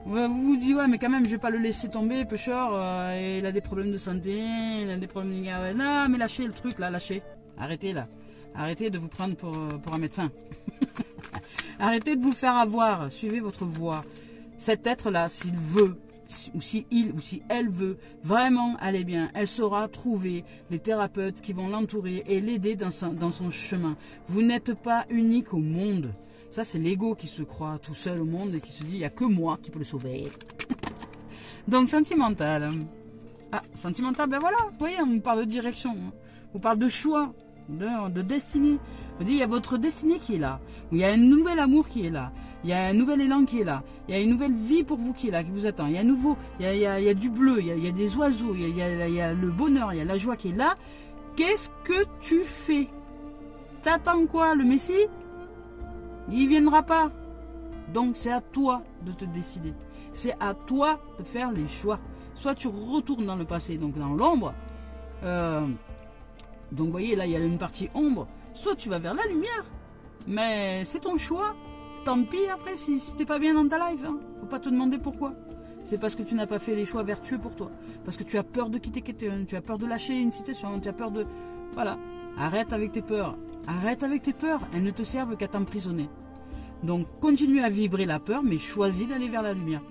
vous vous dites, ouais, mais quand même, je ne vais pas le laisser tomber, pêcheur, il a des problèmes de santé, il a des problèmes de... Non, mais lâchez le truc, là, lâchez. Arrêtez, là. Arrêtez de vous prendre pour un médecin. Arrêtez de vous faire avoir. Suivez votre voie. Cet être-là, s'il veut, ou si il ou si elle veut vraiment aller bien, elle saura trouver les thérapeutes qui vont l'entourer et l'aider dans son chemin. Vous n'êtes pas unique au monde. Ça, c'est l'ego qui se croit tout seul au monde et qui se dit, il n'y a que moi qui peux le sauver. Donc, sentimental. Ah, sentimental, ben voilà, vous voyez, on vous parle de direction. On parle de choix, de destinée. On dit, il y a votre destinée qui est là. Il y a un nouvel amour qui est là. Il y a un nouvel élan qui est là. Il y a une nouvelle vie pour vous qui est là, qui vous attend. Il y a il y a du bleu, il y a des oiseaux, il y a le bonheur, il y a la joie qui est là. Qu'est-ce que tu fais? T'attends quoi? Le Messie? Il ne viendra pas. Donc c'est à toi de te décider. C'est à toi de faire les choix. Soit tu retournes dans le passé, donc dans l'ombre. Donc vous voyez, là il y a une partie ombre. Soit tu vas vers la lumière. Mais c'est ton choix. Tant pis après si t'es pas bien dans ta life. Hein. Faut pas te demander pourquoi. C'est parce que tu n'as pas fait les choix vertueux pour toi. Parce que tu as peur de quitter quelqu'un. Tu as peur de lâcher une situation. Tu as peur de... Voilà. Arrête avec tes peurs. Arrête avec tes peurs. Elles ne te servent qu'à t'emprisonner. Donc continue à vibrer la peur, mais choisis d'aller vers la lumière.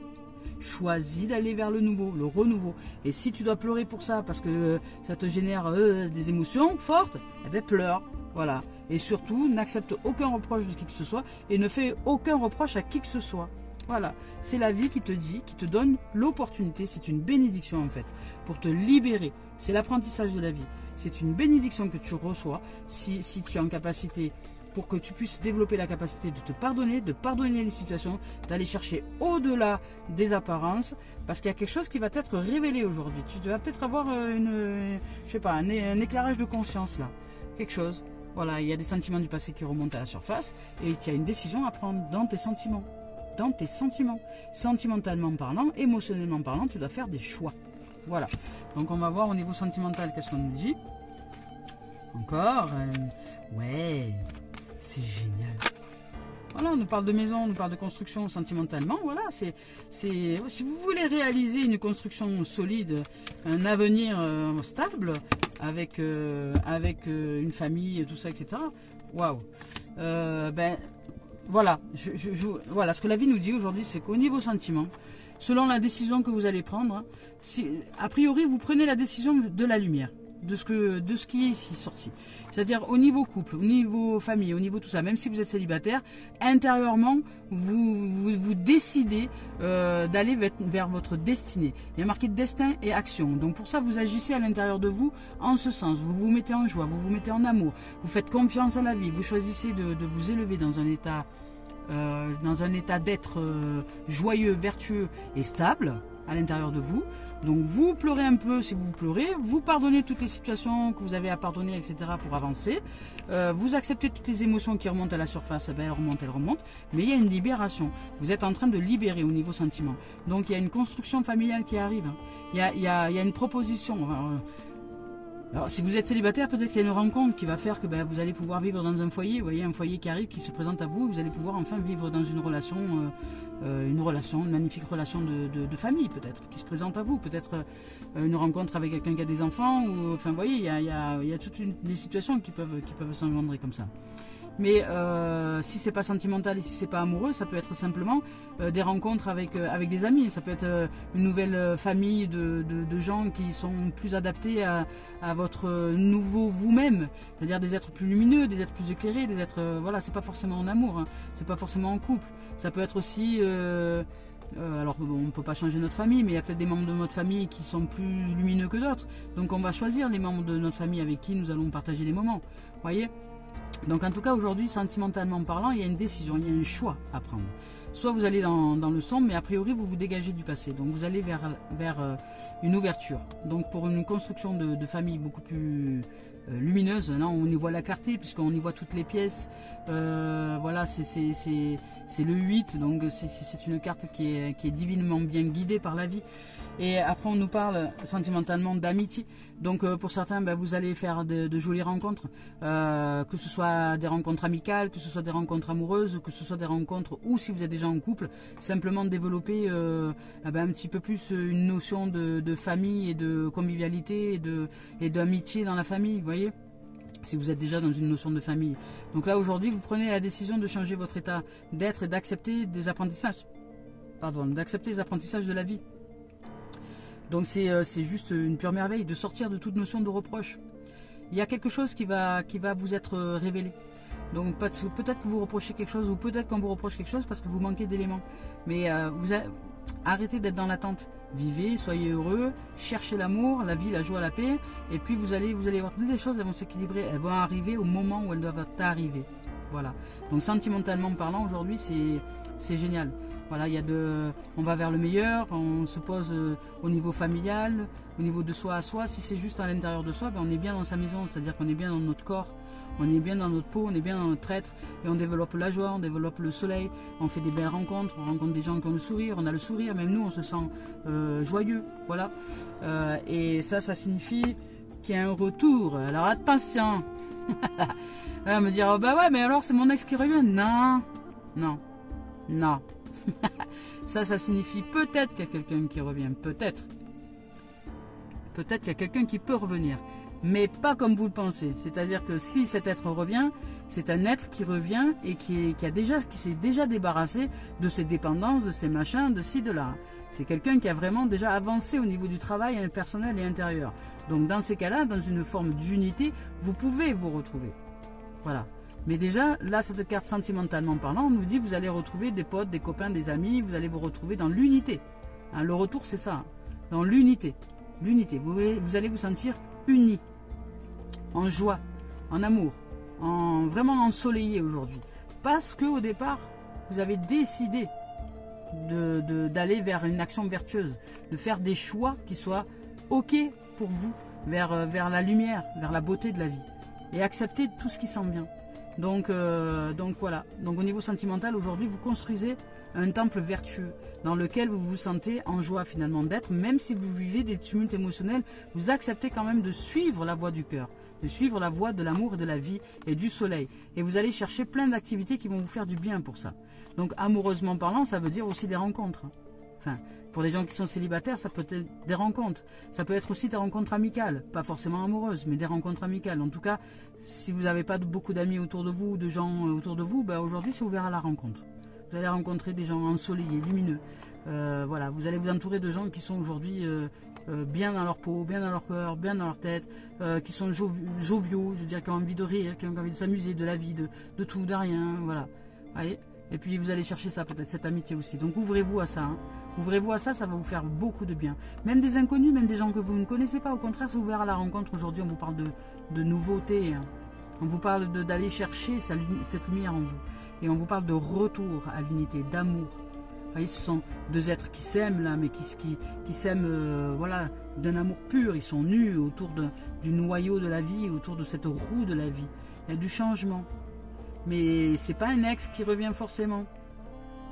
Choisis d'aller vers le nouveau, le renouveau. Et si tu dois pleurer pour ça, parce que ça te génère des émotions fortes, eh bien pleure. Voilà. Et surtout, n'accepte aucun reproche de qui que ce soit et ne fais aucun reproche à qui que ce soit. Voilà. C'est la vie qui te dit, qui te donne l'opportunité. C'est une bénédiction en fait, pour te libérer. C'est l'apprentissage de la vie. C'est une bénédiction que tu reçois si tu es en capacité, pour que tu puisses développer la capacité de pardonner les situations, d'aller chercher au-delà des apparences, parce qu'il y a quelque chose qui va t'être révélé aujourd'hui. Tu vas peut-être avoir je sais pas, un éclairage de conscience là, quelque chose. Voilà, il y a des sentiments du passé qui remontent à la surface et tu as une décision à prendre dans tes sentiments. Dans tes sentiments. Sentimentalement parlant, émotionnellement parlant, tu dois faire des choix. Voilà. Donc on va voir au niveau sentimental qu'est-ce qu'on nous dit. Encore. Ouais. C'est génial. Voilà, on nous parle de maison, on nous parle de construction sentimentalement. Voilà, si vous voulez réaliser une construction solide, un avenir stable, avec une famille, tout ça, etc. Waouh. Voilà. Voilà, ce que la vie nous dit aujourd'hui, c'est qu'au niveau sentiment, selon la décision que vous allez prendre, a priori, vous prenez la décision de la lumière. de ce qui est ici sorti. C'est-à-dire au niveau couple, au niveau famille, au niveau tout ça, même si vous êtes célibataire, intérieurement, vous décidez d'aller vers votre destinée. Il y a marqué destin et action. Donc pour ça, vous agissez à l'intérieur de vous en ce sens. Vous vous mettez en joie, vous vous mettez en amour, vous faites confiance à la vie, vous choisissez de vous élever dans un état d'être joyeux, vertueux et stable à l'intérieur de vous. Donc vous pleurez un peu si vous pleurez, vous pardonnez toutes les situations que vous avez à pardonner, etc. pour avancer. Vous acceptez toutes les émotions qui remontent à la surface, elles remontent, mais il y a une libération. Vous êtes en train de libérer au niveau sentiment. Donc il y a une construction familiale qui arrive. Il y a une proposition. Alors, si vous êtes célibataire, peut-être qu'il y a une rencontre qui va faire que vous allez pouvoir vivre dans un foyer. Vous voyez, un foyer qui arrive, qui se présente à vous. Vous allez pouvoir enfin vivre dans une magnifique relation de famille, peut-être, qui se présente à vous. Peut-être une rencontre avec quelqu'un qui a des enfants. Ou, enfin, vous voyez, il y a toutes des situations qui peuvent s'engendrer comme ça. Mais si c'est pas sentimental et si c'est pas amoureux, ça peut être simplement des rencontres avec des amis. Ça peut être une nouvelle famille de gens qui sont plus adaptés à votre nouveau vous-même. C'est-à-dire des êtres plus lumineux, des êtres plus éclairés, des êtres... voilà, c'est pas forcément en amour, hein, c'est pas forcément en couple. Ça peut être aussi... alors on ne peut pas changer notre famille, mais il y a peut-être des membres de notre famille qui sont plus lumineux que d'autres. Donc on va choisir les membres de notre famille avec qui nous allons partager les moments. Vous voyez ? Donc en tout cas aujourd'hui, sentimentalement parlant, il y a une décision, il y a un choix à prendre. Soit vous allez dans le sombre, mais a priori vous vous dégagez du passé. Donc vous allez vers une ouverture. Donc pour une construction de famille beaucoup plus lumineuse, là on y voit la clarté puisqu'on y voit toutes les pièces. Voilà, c'est le 8, donc c'est une carte qui est divinement bien guidée par la vie. Et après on nous parle sentimentalement d'amitié. Donc pour certains, vous allez faire de jolies rencontres, que ce soit des rencontres amicales, que ce soit des rencontres amoureuses, que ce soit des rencontres, ou si vous êtes déjà en couple, simplement développer un petit peu plus une notion de famille et de convivialité et d'amitié dans la famille, vous voyez, si vous êtes déjà dans une notion de famille. Donc là aujourd'hui vous prenez la décision de changer votre état d'être et d'accepter des apprentissages, d'accepter les apprentissages de la vie. Donc c'est juste une pure merveille de sortir de toute notion de reproche. Il y a quelque chose qui va vous être révélé. Donc peut-être que vous reprochez quelque chose, ou peut-être qu'on vous reproche quelque chose parce que vous manquez d'éléments. Mais arrêtez d'être dans l'attente. Vivez, soyez heureux, cherchez l'amour, la vie, la joie, la paix. Et puis vous allez voir toutes les choses, elles vont s'équilibrer, elles vont arriver au moment où elles doivent arriver. Voilà. Donc sentimentalement parlant, aujourd'hui, c'est génial. Voilà, on va vers le meilleur, on se pose au niveau familial, au niveau de soi à soi. Si c'est juste à l'intérieur de soi, on est bien dans sa maison, c'est-à-dire qu'on est bien dans notre corps, on est bien dans notre peau, on est bien dans notre être, et on développe la joie, on développe le soleil, on fait des belles rencontres, on rencontre des gens qui ont le sourire, on a le sourire, même nous on se sent joyeux, voilà. Et ça signifie qu'il y a un retour. Alors attention. Elle va me dire, ouais, mais alors c'est mon ex qui revient. Non. Ça signifie peut-être qu'il y a quelqu'un qui revient, peut-être qu'il y a quelqu'un qui peut revenir, mais pas comme vous le pensez. C'est-à-dire que si cet être revient, c'est un être qui revient et qui s'est déjà débarrassé de ses dépendances, de ses machins, de ci, de là. C'est quelqu'un qui a vraiment déjà avancé au niveau du travail personnel et intérieur. Donc dans ces cas-là, dans une forme d'unité, vous pouvez vous retrouver. Voilà. Mais déjà, là, cette carte sentimentalement parlant, on nous dit que vous allez retrouver des potes, des copains, des amis, vous allez vous retrouver dans l'unité. Hein, le retour, c'est ça, hein, dans l'unité. L'unité, vous allez vous sentir unis, en joie, en amour, vraiment ensoleillé aujourd'hui. Parce qu'au départ, vous avez décidé d'aller vers une action vertueuse, de faire des choix qui soient OK pour vous, vers la lumière, vers la beauté de la vie, et accepter tout ce qui sent bien. Donc voilà. Donc au niveau sentimental, aujourd'hui, vous construisez un temple vertueux dans lequel vous vous sentez en joie finalement d'être, même si vous vivez des tumultes émotionnels, vous acceptez quand même de suivre la voie du cœur, de suivre la voie de l'amour et de la vie et du soleil. Et vous allez chercher plein d'activités qui vont vous faire du bien pour ça. Donc amoureusement parlant, ça veut dire aussi des rencontres. Enfin, pour les gens qui sont célibataires, ça peut être des rencontres. Ça peut être aussi des rencontres amicales, pas forcément amoureuses, mais des rencontres amicales. En tout cas, si vous n'avez pas beaucoup d'amis autour de vous, de gens autour de vous, aujourd'hui c'est ouvert à la rencontre. Vous allez rencontrer des gens ensoleillés, lumineux. Voilà, vous allez vous entourer de gens qui sont aujourd'hui bien dans leur peau, bien dans leur cœur, bien dans leur tête, qui sont joviaux, je veux dire, qui ont envie de rire, qui ont envie de s'amuser, de la vie, de tout, de rien, voilà. Allez. Et puis vous allez chercher ça, peut-être cette amitié aussi. Donc ouvrez-vous à ça. Hein. Ouvrez-vous à ça, ça va vous faire beaucoup de bien. Même des inconnus, même des gens que vous ne connaissez pas. Au contraire, c'est ouvert à la rencontre. Aujourd'hui, on vous parle de nouveautés. Hein. On vous parle d'aller chercher cette lumière en vous. Et on vous parle de retour à l'unité, d'amour. Vous voyez, ce sont deux êtres qui s'aiment là, mais qui s'aiment voilà, d'un amour pur. Ils sont nus autour du noyau de la vie, autour de cette roue de la vie. Il y a du changement. Mais c'est pas un ex qui revient forcément.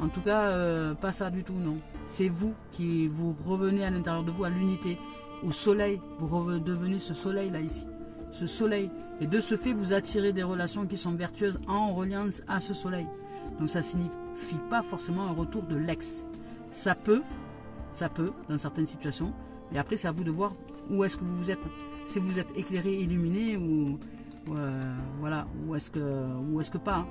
En tout cas, pas ça du tout, non. C'est vous qui vous revenez à l'intérieur de vous, à l'unité, au soleil. Vous redevenez ce soleil là ici. Ce soleil. Et de ce fait, vous attirez des relations qui sont vertueuses en reliance à ce soleil. Donc ça ne signifie pas forcément un retour de l'ex. Ça peut, dans certaines situations. Et après, c'est à vous de voir où est-ce que vous êtes. Si vous êtes éclairé, illuminé ou... voilà, ou est-ce que pas hein.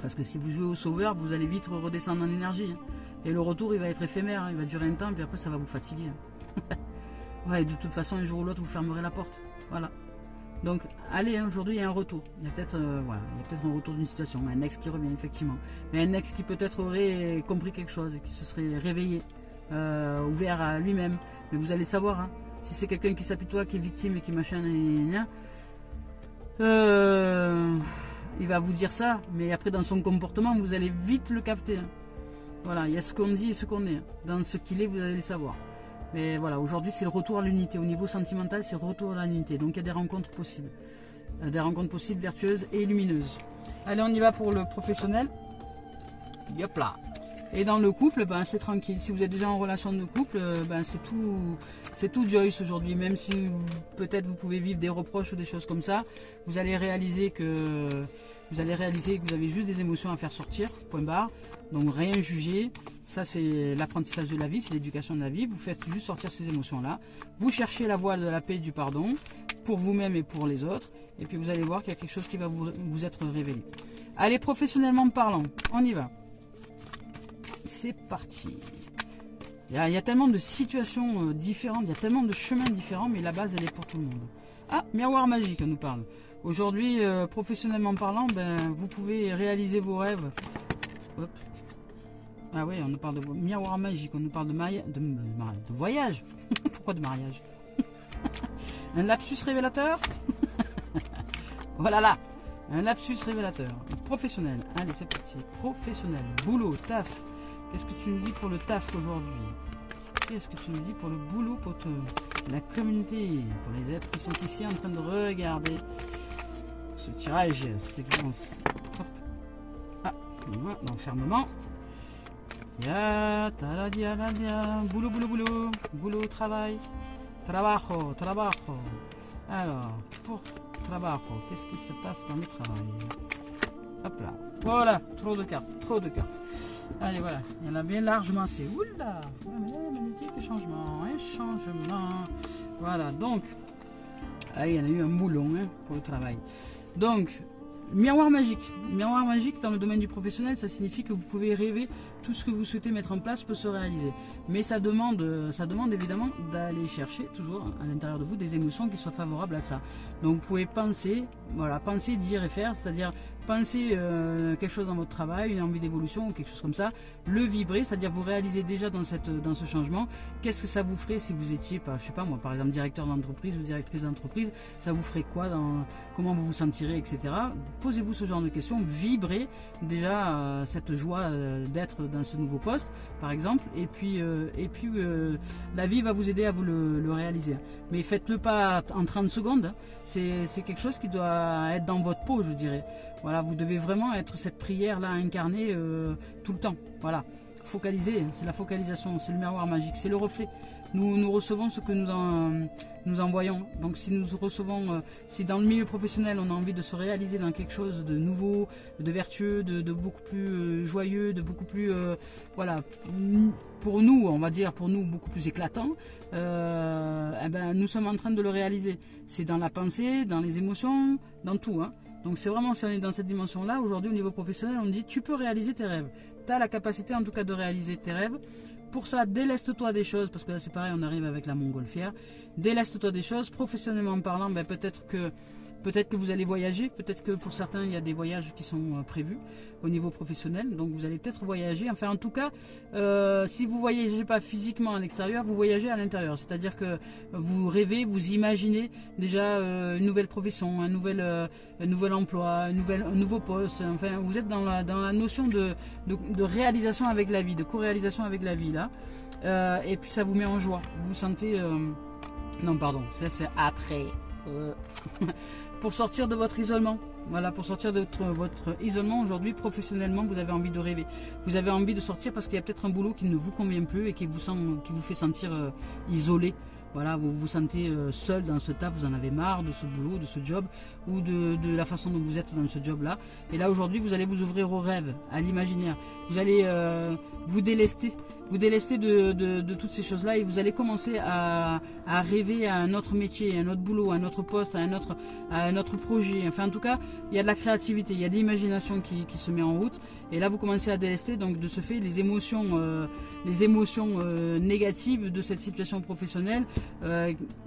Parce que si vous jouez au sauveur, vous allez vite redescendre en énergie hein. Et le retour il va être éphémère, hein. Il va durer un temps puis après ça va vous fatiguer hein. Ouais, de toute façon un jour ou l'autre vous fermerez la porte, voilà. Donc allez hein, aujourd'hui il y a un retour, il y a peut-être voilà, il y a peut-être un retour d'une situation, un ex qui revient effectivement, mais un ex qui peut-être aurait compris quelque chose et qui se serait réveillé, ouvert à lui-même, mais vous allez savoir hein, si c'est quelqu'un qui s'apitoie, qui est victime et qui machin et rien. Il va vous dire ça, mais après dans son comportement, vous allez vite le capter. Hein. Voilà, il y a ce qu'on dit et ce qu'on est. Dans ce qu'il est, vous allez le savoir. Mais voilà, aujourd'hui, c'est le retour à l'unité. Au niveau sentimental, c'est le retour à l'unité. Donc il y a des rencontres possibles. Des rencontres possibles, vertueuses et lumineuses. Allez, on y va pour le professionnel. Yop là. Et dans le couple, ben, c'est tranquille. Si vous êtes déjà en relation de couple, ben, c'est tout Joyce aujourd'hui. Même si peut-être vous pouvez vivre des reproches ou des choses comme ça, vous allez réaliser que vous avez juste des émotions à faire sortir, point barre. Donc rien juger. Ça c'est l'apprentissage de la vie, c'est l'éducation de la vie. Vous faites juste sortir ces émotions-là. Vous cherchez la voie de la paix et du pardon pour vous-même et pour les autres. Et puis vous allez voir qu'il y a quelque chose qui va vous être révélé. Allez, professionnellement parlant, on y va. C'est parti. Il y a tellement de situations différentes, il y a tellement de chemins différents, mais la base elle est pour tout le monde. Ah, miroir magique, on nous parle. Aujourd'hui, professionnellement parlant, ben, vous pouvez réaliser vos rêves. Hop. Ah oui, on nous parle de miroir magique, on nous parle de voyage. Pourquoi de mariage? Un lapsus révélateur. Voilà là, un lapsus révélateur. Professionnel, allez c'est parti. Professionnel, boulot, taf. Qu'est-ce que tu nous dis pour le taf aujourd'hui? Qu'est-ce que tu nous dis pour le boulot, pour la communauté, pour les êtres qui sont ici en train de regarder ce tirage, cette expérience? Hop. Ah, l'enfermement. Ya, taladia, boulot, boulot, boulot, boulot, travail, trabajo, trabajo. Alors, pour trabajo, qu'est-ce qui se passe dans le travail? Hop là, voilà, trop de cartes, trop de cartes. Allez, voilà, il y en a bien largement assez. Oula, magnétique, changement, changement. Voilà, donc, ah, il y en a eu un moulon hein, pour le travail. Donc, miroir magique. Miroir magique dans le domaine du professionnel, ça signifie que vous pouvez rêver, tout ce que vous souhaitez mettre en place peut se réaliser. Mais ça demande évidemment d'aller chercher toujours à l'intérieur de vous des émotions qui soient favorables à ça. Donc vous pouvez penser, voilà, penser, dire et faire, c'est-à-dire penser quelque chose dans votre travail, une envie d'évolution ou quelque chose comme ça, le vibrer, c'est-à-dire vous réalisez déjà dans ce changement, qu'est-ce que ça vous ferait si vous étiez, je sais pas moi, par exemple directeur d'entreprise ou directrice d'entreprise, ça vous ferait quoi, comment vous vous sentirez, etc. Posez-vous ce genre de questions, vibrez déjà cette joie d'être dans ce nouveau poste, par exemple, et puis la vie va vous aider à vous le réaliser. Mais faites-le pas en 30 secondes, hein. C'est quelque chose qui doit être dans votre peau, je dirais. Voilà, vous devez vraiment être cette prière-là incarnée tout le temps. Voilà, focaliser, c'est la focalisation, c'est le miroir magique, c'est le reflet. Nous recevons ce que nous envoyons. Donc si nous recevons, si dans le milieu professionnel on a envie de se réaliser dans quelque chose de nouveau, de vertueux, de beaucoup plus joyeux, de beaucoup plus, voilà, pour nous, on va dire, pour nous beaucoup plus éclatant, eh ben, nous sommes en train de le réaliser. C'est dans la pensée, dans les émotions, dans tout, hein. Donc c'est vraiment, si on est dans cette dimension-là, aujourd'hui au niveau professionnel, on dit tu peux réaliser tes rêves. Tu as la capacité en tout cas de réaliser tes rêves. pour ça, déleste-toi des choses, parce que là c'est pareil, on arrive avec la montgolfière. Déleste-toi des choses, professionnellement parlant, ben, peut-être que vous allez voyager, peut-être que pour certains il y a des voyages qui sont prévus au niveau professionnel, donc vous allez peut-être voyager. Enfin en tout cas, si vous ne voyagez pas physiquement à l'extérieur, vous voyagez à l'intérieur, c'est-à-dire que vous rêvez, vous imaginez déjà une nouvelle profession, un nouvel emploi, un nouveau poste. Enfin vous êtes dans la notion de réalisation avec la vie, de co-réalisation avec la vie là, et puis ça vous met en joie, vous vous sentez... Non pardon, ça c'est après... pour sortir de votre isolement. Voilà, pour sortir de votre isolement aujourd'hui, professionnellement, vous avez envie de rêver. Vous avez envie de sortir parce qu'il y a peut-être un boulot qui ne vous convient plus et qui vous fait sentir isolé. Voilà, vous vous sentez seul dans ce taf, vous en avez marre de ce boulot, de ce job, ou de la façon dont vous êtes dans ce job-là. Et là, aujourd'hui, vous allez vous ouvrir au rêve, à l'imaginaire. Vous allez vous délester de toutes ces choses-là et vous allez commencer à rêver à un autre métier, à un autre boulot, à un autre poste, à un autre projet. Enfin, en tout cas, il y a de la créativité, il y a de l'imagination qui se met en route. Et là, vous commencez à délester, donc de ce fait, les émotions négatives de cette situation professionnelle,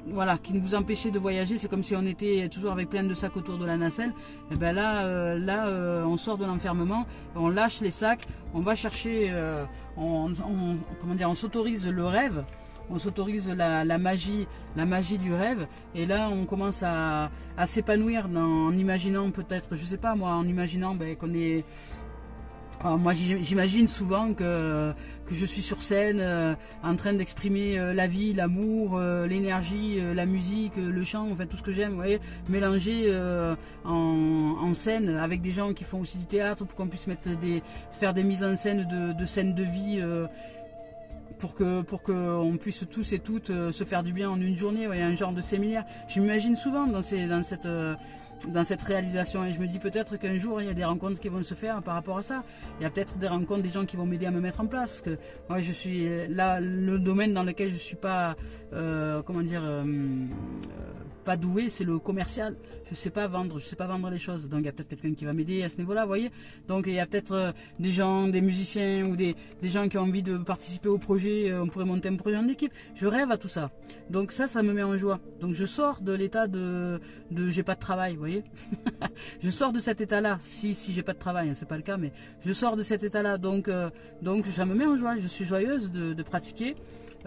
voilà, qui nous empêchaient de voyager. C'est comme si on était toujours avec plein de sacs autour de la nacelle. Et ben là, on sort de l'enfermement, on lâche les sacs, on va chercher, on s'autorise le rêve. On s'autorise la magie du rêve, et là on commence à s'épanouir en imaginant peut-être, je sais pas moi, en imaginant qu'on est... Alors moi j'imagine souvent que je suis sur scène en train d'exprimer la vie, l'amour, l'énergie, la musique, le chant, enfin tout ce que j'aime, vous voyez, mélangé en scène avec des gens qui font aussi du théâtre pour qu'on puisse faire des mises en scène de scènes de vie pour qu'on puisse tous et toutes se faire du bien en une journée, ouais, un genre de séminaire. Je m'imagine souvent dans cette réalisation et je me dis peut-être qu'un jour il y a des rencontres qui vont se faire par rapport à ça. Il y a peut-être des rencontres, des gens qui vont m'aider à me mettre en place parce que moi je suis là, le domaine dans lequel je suis pas pas doué, c'est le commercial. Je sais pas vendre les choses. Donc il y a peut-être quelqu'un qui va m'aider à ce niveau-là, vous voyez. Donc il y a peut-être des gens, des musiciens ou des gens qui ont envie de participer au projet. On pourrait monter un projet en équipe. Je rêve à tout ça. Donc ça me met en joie. Donc je sors de l'état de j'ai pas de travail, vous voyez. Je sors de cet état-là. Si j'ai pas de travail, hein, c'est pas le cas, mais je sors de cet état-là. Donc ça me met en joie. Je suis joyeuse de pratiquer.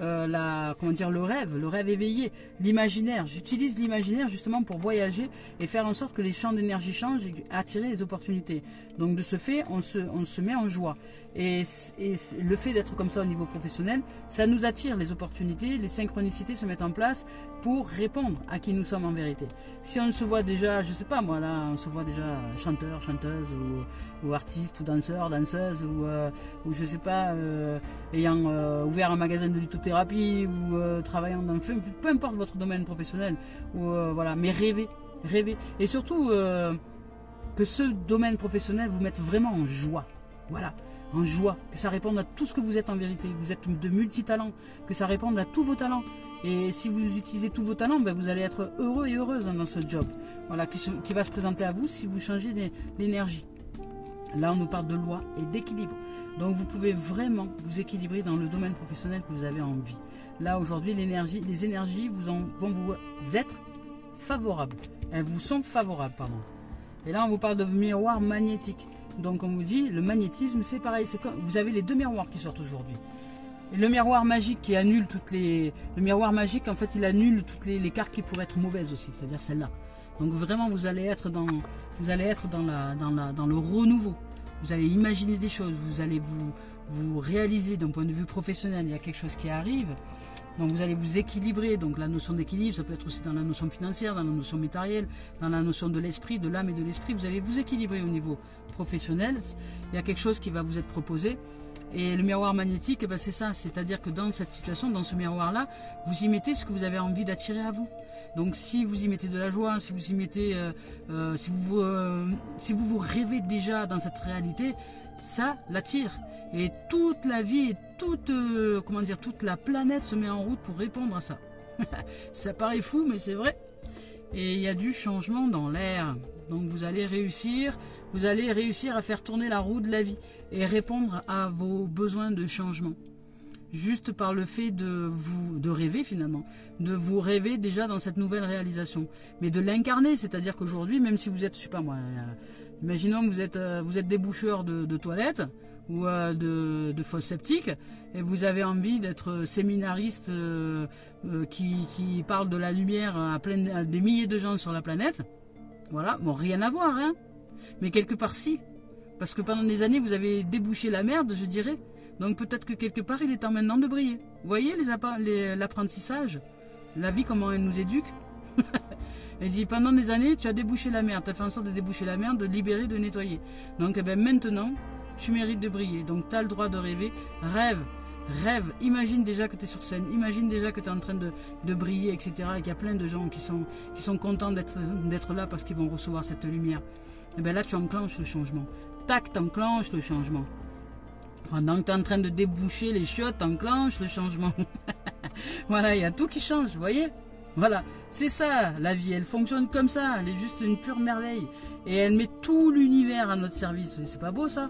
Le rêve éveillé, l'imaginaire. J'utilise l'imaginaire justement pour voyager et faire en sorte que les champs d'énergie changent et attirer les opportunités. Donc de ce fait, on se met en joie. Et le fait d'être comme ça au niveau professionnel, ça nous attire les opportunités, les synchronicités se mettent en place pour répondre à qui nous sommes en vérité. Si on se voit déjà, je sais pas moi là, on se voit déjà chanteur, chanteuse ou artiste ou danseur, danseuse ou je sais pas, ayant ouvert un magasin de lithothérapie ou travaillant dans peu importe votre domaine professionnel, voilà, mais rêvez. Et surtout que ce domaine professionnel vous mette vraiment en joie. Voilà. En joie, que ça réponde à tout ce que vous êtes en vérité. Vous êtes de multitalents, que ça réponde à tous vos talents. Et si vous utilisez tous vos talents, vous allez être heureux et heureuse dans ce job. Voilà, qui va se présenter à vous si vous changez l'énergie. Là, on nous parle de loi et d'équilibre. Donc, vous pouvez vraiment vous équilibrer dans le domaine professionnel que vous avez envie. Là, aujourd'hui, les énergies vont vous être favorables. Elles vous sont favorables, pardon. Et là, on vous parle de miroir magnétique. Donc on vous dit, le magnétisme c'est pareil, c'est comme vous avez les deux miroirs qui sortent aujourd'hui. Le miroir magique qui annule le miroir magique en fait il annule toutes les cartes qui pourraient être mauvaises aussi, c'est-à-dire celle-là. Donc vraiment vous allez être dans le renouveau. Vous allez imaginer des choses, vous allez vous réaliser d'un point de vue professionnel, il y a quelque chose qui arrive. Donc vous allez vous équilibrer, donc la notion d'équilibre, ça peut être aussi dans la notion financière, dans la notion matérielle, dans la notion de l'esprit, de l'âme et de l'esprit. Vous allez vous équilibrer au niveau professionnel. Il y a quelque chose qui va vous être proposé. Et le miroir magnétique, c'est ça, c'est-à-dire que dans cette situation, dans ce miroir-là, vous y mettez ce que vous avez envie d'attirer à vous. Donc si vous y mettez de la joie, si vous y mettez, si vous rêvez déjà dans cette réalité, ça l'attire. Et toute la vie, toute la planète se met en route pour répondre à ça. Ça paraît fou, mais c'est vrai. Et il y a du changement dans l'air. Donc vous allez réussir à faire tourner la roue de la vie et répondre à vos besoins de changement. juste par le fait de rêver finalement, de vous rêver déjà dans cette nouvelle réalisation, mais de l'incarner, c'est-à-dire qu'aujourd'hui, même si vous êtes, je sais pas moi, imaginons que vous êtes déboucheur de toilettes ou de fosses septiques, et vous avez envie d'être séminariste qui parle de la lumière à des milliers de gens sur la planète, voilà, bon, rien à voir, hein, mais quelque part si, parce que pendant des années vous avez débouché la merde, je dirais. Donc peut-être que quelque part il est temps maintenant de briller. Vous voyez l'apprentissage, la vie, comment elle nous éduque. Elle dit pendant des années tu as débouché la merde, tu as fait en sorte de déboucher la merde, de libérer, de nettoyer. Donc eh ben, maintenant tu mérites de briller. Donc tu as le droit de rêver. Rêve, imagine déjà que tu es sur scène, imagine déjà que tu es en train de briller, etc. Et qu'il y a plein de gens qui sont contents d'être là parce qu'ils vont recevoir cette lumière. Et bien là tu enclenches le changement. Tac, tu enclenches le changement. Pendant que tu es en train de déboucher les chiottes, t'enclenches le changement. Voilà, il y a tout qui change, vous voyez? Voilà, c'est ça, la vie, elle fonctionne comme ça, elle est juste une pure merveille. Et elle met tout l'univers à notre service, c'est pas beau ça?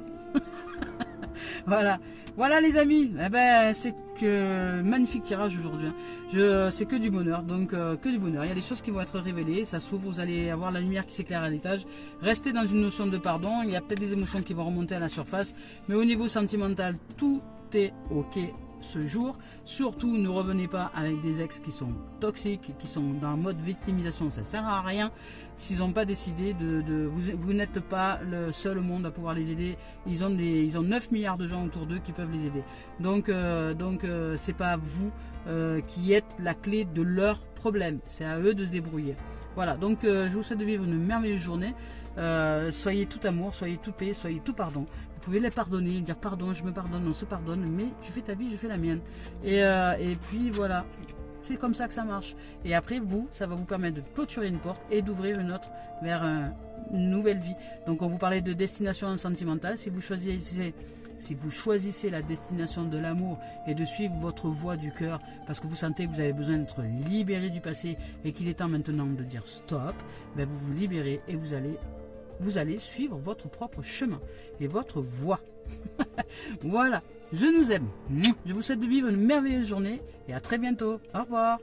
Voilà les amis, eh ben, c'est que magnifique tirage aujourd'hui, hein. C'est que du bonheur, donc que du bonheur. Il y a des choses qui vont être révélées, ça s'ouvre, vous allez avoir la lumière qui s'éclaire à l'étage. Restez dans une notion de pardon, il y a peut-être des émotions qui vont remonter à la surface, mais au niveau sentimental, tout est ok ce jour. Surtout ne revenez pas avec des ex qui sont toxiques, qui sont dans le mode victimisation, ça sert à rien. S'ils n'ont pas décidé vous n'êtes pas le seul au monde à pouvoir les aider. Ils ont 9 milliards de gens autour d'eux qui peuvent les aider. Donc c'est pas vous qui êtes la clé de leurs problèmes. C'est à eux de se débrouiller. Voilà, donc je vous souhaite de vivre une merveilleuse journée. Soyez tout amour, soyez tout paix, soyez tout pardon. Vous pouvez les pardonner, dire pardon, je me pardonne, on se pardonne, mais tu fais ta vie, je fais la mienne. Et puis voilà, c'est comme ça que ça marche. Et après, ça va vous permettre de clôturer une porte et d'ouvrir une autre vers une nouvelle vie. Donc on vous parlait de destination sentimentale. Si vous choisissez la destination de l'amour et de suivre votre voie du cœur, parce que vous sentez que vous avez besoin d'être libéré du passé et qu'il est temps maintenant de dire stop, ben vous vous libérez et vous allez suivre votre propre chemin et votre voie. Voilà, je nous aime. Je vous souhaite de vivre une merveilleuse journée et à très bientôt. Au revoir.